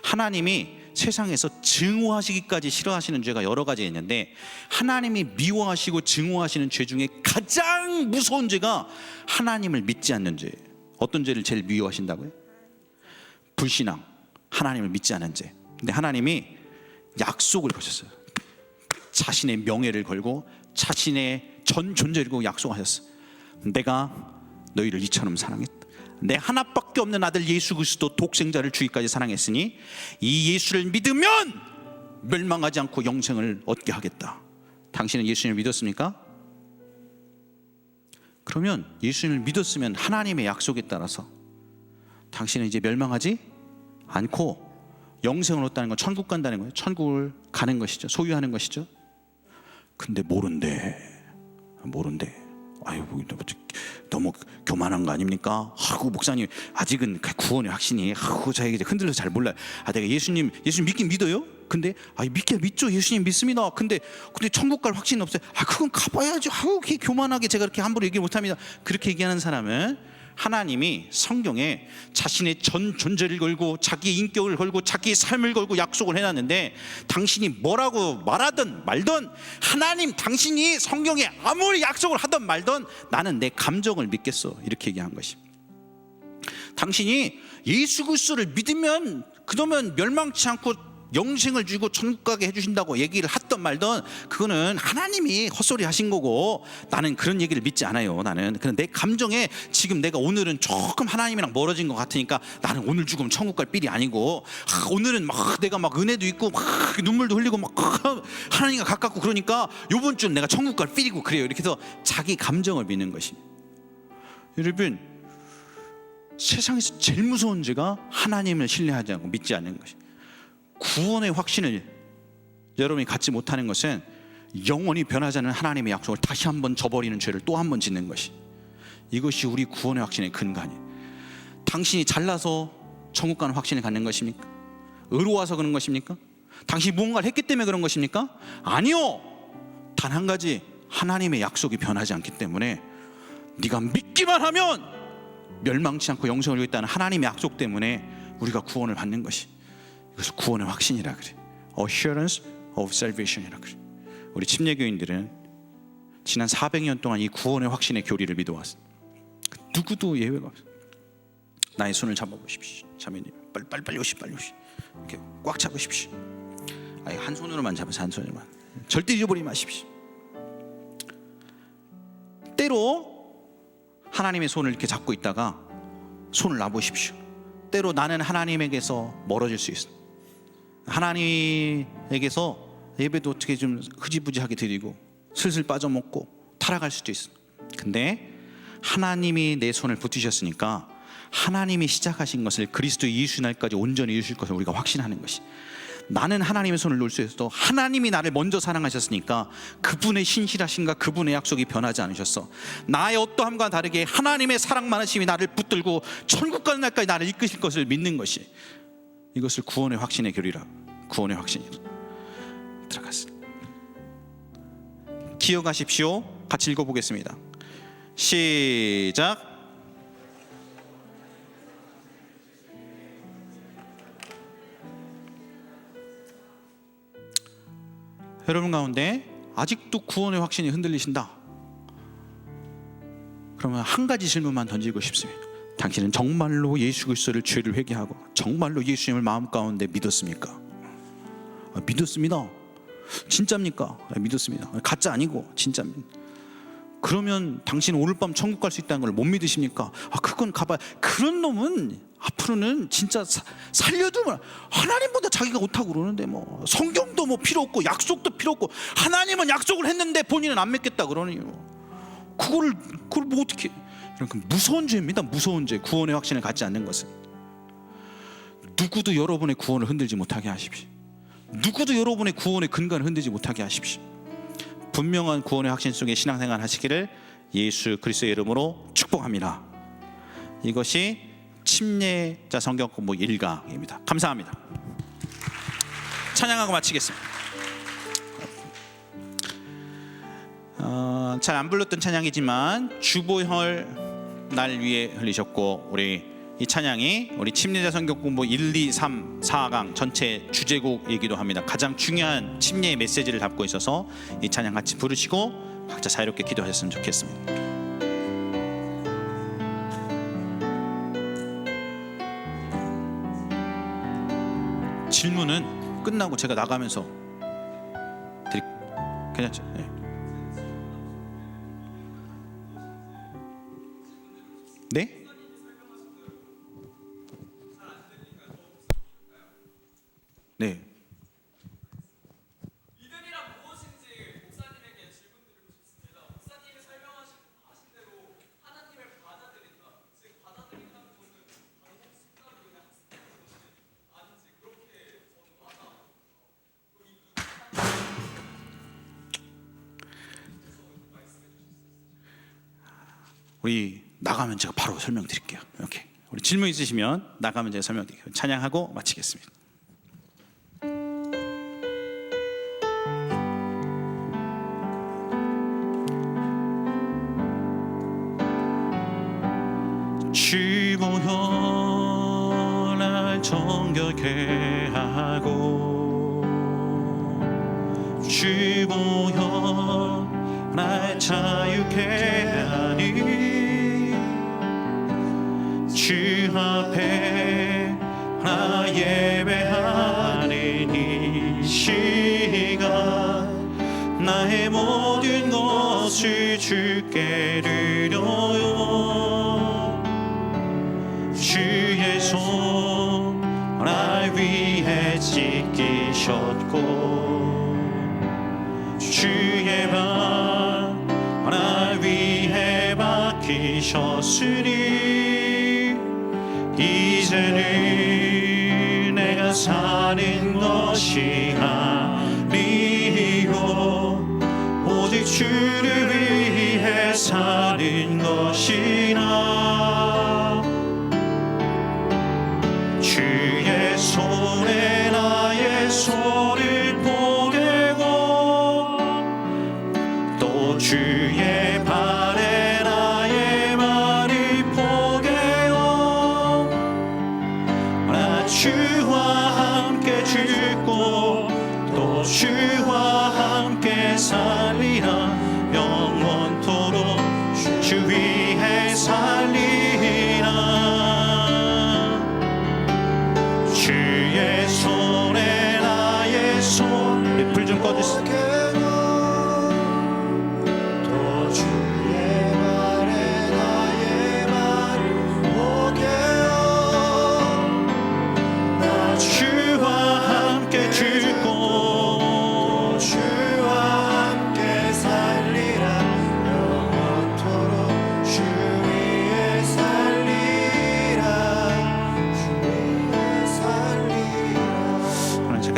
하나님이 세상에서 증오하시기까지 싫어하시는 죄가 여러 가지 있는데 하나님이 미워하시고 증오하시는 죄 중에 가장 무서운 죄가 하나님을 믿지 않는 죄예요. 어떤 죄를 제일 미워하신다고요? 불신앙, 하나님을 믿지 않은 죄. 근데 하나님이 약속을 거셨어요. 자신의 명예를 걸고 자신의 전 존재를 걸고 약속하셨어요. 내가 너희를 이처럼 사랑했다. 내 하나밖에 없는 아들 예수 그리스도 독생자를 주기까지 사랑했으니 이 예수를 믿으면 멸망하지 않고 영생을 얻게 하겠다. 당신은 예수님을 믿었습니까? 그러면 예수님을 믿었으면 하나님의 약속에 따라서 당신은 이제 멸망하지 않고 영생을 얻다는 건 천국 간다는 거예요. 천국을 가는 것이죠. 소유하는 것이죠. 근데 모른대. 아유, 너무 교만한 거 아닙니까? 아이고, 목사님 아직은 구원의 확신이 저에게 흔들려서 잘 몰라요. 내가 예수님 믿긴 믿어요? 근데 믿긴 믿죠. 예수님 믿습니다. 근데 천국 갈 확신은 없어요. 그건 가봐야죠. 그게 교만하게 제가 그렇게 함부로 얘기 못합니다. 그렇게 얘기하는 사람은 하나님이 성경에 자신의 전 존재를 걸고 자기의 인격을 걸고 자기의 삶을 걸고 약속을 해놨는데 당신이 뭐라고 말하든 말든 하나님 당신이 성경에 아무리 약속을 하든 말든 나는 내 감정을 믿겠어 이렇게 얘기한 것이. 당신이 예수 그리스도를 믿으면 그러면 멸망치 않고 영생을 주고 천국 가게 해주신다고 얘기를 하던 말던 그거는 하나님이 헛소리 하신 거고 나는 그런 얘기를 믿지 않아요. 나는 그냥 내 감정에 지금 내가 오늘은 조금 하나님이랑 멀어진 것 같으니까 나는 오늘 죽으면 천국 갈 삘이 아니고 오늘은 내가 은혜도 있고 눈물도 흘리고 하나님과 가깝고 그러니까 요번 주는 내가 천국 갈 삘이고 그래요. 이렇게 해서 자기 감정을 믿는 것입니다. 여러분, 세상에서 제일 무서운 죄가 하나님을 신뢰하지 않고 믿지 않는 것입니다. 구원의 확신을 여러분이 갖지 못하는 것은 영원히 변하지 않는 하나님의 약속을 다시 한번 저버리는 죄를 또 한 번 짓는 것이, 이것이 우리 구원의 확신의 근간이에요. 당신이 잘나서 천국 가는 확신을 갖는 것입니까? 의로워서 그런 것입니까? 당신이 무언가를 했기 때문에 그런 것입니까? 아니요. 단 한 가지, 하나님의 약속이 변하지 않기 때문에 네가 믿기만 하면 멸망치 않고 영생을 얻겠다는 하나님의 약속 때문에 우리가 구원을 받는 것이, 이것을 구원의 확신이라 그래. Assurance of Salvation이라 그래. 우리 침례교인들은 지난 400년 동안 이 구원의 확신의 교리를 믿어왔어. 누구도 예외가 없어. 나의 손을 잡아보십시오. 자매님, 빨리 오시. 이렇게 꽉 잡으십시오. 한 손으로만 잡으세요. 한 손으로만. 절대 잊어버리지 마십시오. 때로 하나님의 손을 이렇게 잡고 있다가 손을 놔보십시오. 때로 나는 하나님에게서 멀어질 수 있어. 하나님에게서 예배도 어떻게 좀 흐지부지하게 드리고 슬슬 빠져먹고 타락할 수도 있어. 근데 하나님이 내 손을 붙이셨으니까 하나님이 시작하신 것을 그리스도 예수 날까지 온전히 이루실 것을 우리가 확신하는 것이, 나는 하나님의 손을 놓을 수 있어도 하나님이 나를 먼저 사랑하셨으니까 그분의 신실하심과 그분의 약속이 변하지 않으셨어. 나의 어떠함과 다르게 하나님의 사랑 많으심이 나를 붙들고 천국 가는 날까지 나를 이끄실 것을 믿는 것이, 이것을 구원의 확신의 교리라. 구원의 확신이라. 들어갔습니다. 기억하십시오. 같이 읽어보겠습니다. 시작. 여러분 가운데 아직도 구원의 확신이 흔들리신다. 그러면 한 가지 질문만 던지고 싶습니다. 당신은 정말로 예수 그리스도를 죄를 회개하고 정말로 예수님을 마음 가운데 믿었습니까? 믿었습니다. 진짜입니까? 믿었습니다. 가짜 아니고 진짜입니다. 그러면 당신은 오늘 밤 천국 갈 수 있다는 걸 못 믿으십니까? 그건 가봐야. 그런 놈은 앞으로는 진짜 살려두면 하나님보다 자기가 옳다고 그러는데 뭐 성경도 뭐 필요 없고 약속도 필요 없고 하나님은 약속을 했는데 본인은 안 믿겠다 그러니 그걸 뭐 어떻게. 무서운 죄입니다. 무서운 죄. 구원의 확신을 갖지 않는 것은 누구도 여러분의 구원을 흔들지 못하게 하십시오. 누구도 여러분의 구원의 근간을 흔들지 못하게 하십시오. 분명한 구원의 확신 속에 신앙생활 하시기를 예수 그리스도의 이름으로 축복합니다. 이것이 침례자 성경 공부 1강입니다. 감사합니다. 찬양하고 마치겠습니다. 잘 안 불렀던 찬양이지만 주보혈 날 위에 흘리셨고, 우리 이 찬양이 우리 침례자 성경 공부 1, 2, 3, 4강 전체 주제곡이기도 합니다. 가장 중요한 침례의 메시지를 담고 있어서 이 찬양 같이 부르시고 각자 자유롭게 기도하셨으면 좋겠습니다. 질문은 끝나고 제가 나가면서 괜찮죠? 네. 네? 네. 믿음이란 무엇인지 목사님에게 질문 드리고 싶습니다. 목사님이 설명하신 대로 하나님을 받아들인다. 즉 받아들인다는 것은 바로 습관으로 그냥 학습하는 것이 아닌지 그렇게 저는 와닿아요. 우리 나가면 제가 바로 설명드릴게요. 이렇게 우리 질문 있으시면 나가면 제가 설명드릴게요. 찬양하고 마치겠습니다. 주보혈 날 정결케 하고 주보혈 날 자유케 하니 주 앞에 나 예배하는 이 시간 나의 모든 것을 주께 드려요. 주의 손 날 위해 찢기셨고 주의 발 날 위해 박히셨으니 이제는 내가 사는 것이 아니요 오직 주를 위해 사는 것이나 주의 손에 나의 손을 보내고 또 주의 발에 나의 발을 포개어 나 주와 함께 죽고 또 주와 함께 살리라 영원토록 주 위해 살리라 주의 손에 나의 손 우리 불 좀 꺼주세요.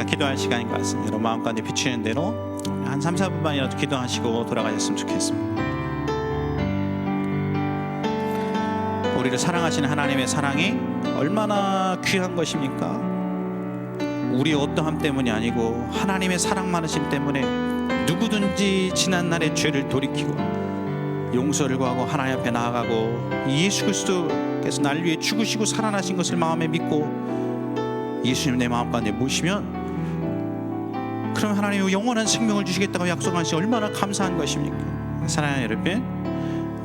기도할 시간인 것 같습니다. 여러분 마음 가운데 비추는 대로 한 3, 4분만이라도 기도하시고 돌아가셨으면 좋겠습니다. 우리를 사랑하시는 하나님의 사랑이 얼마나 귀한 것입니까? 우리 어떠함 때문이 아니고 하나님의 사랑 많으심 때문에 누구든지 지난날의 죄를 돌이키고 용서를 구하고 하나님 앞에 나아가고 예수 그리스도께서 날 위해 죽으시고 살아나신 것을 마음에 믿고 예수님 내 마음 가운데 모시면 그럼 하나님이 영원한 생명을 주시겠다고 약속하시 얼마나 감사한 것입니까? 사랑하는 여러분,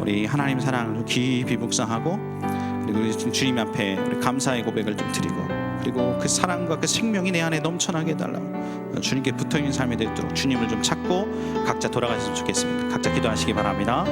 우리 하나님 사랑을 깊이 묵상하고 그리고 우리 주님 앞에 우리 감사의 고백을 좀 드리고 그리고 그 사랑과 그 생명이 내 안에 넘쳐나게 해달라고 주님께 붙어있는 삶이 되도록 주님을 좀 찾고 각자 돌아가셨으면 좋겠습니다. 각자 기도하시기 바랍니다.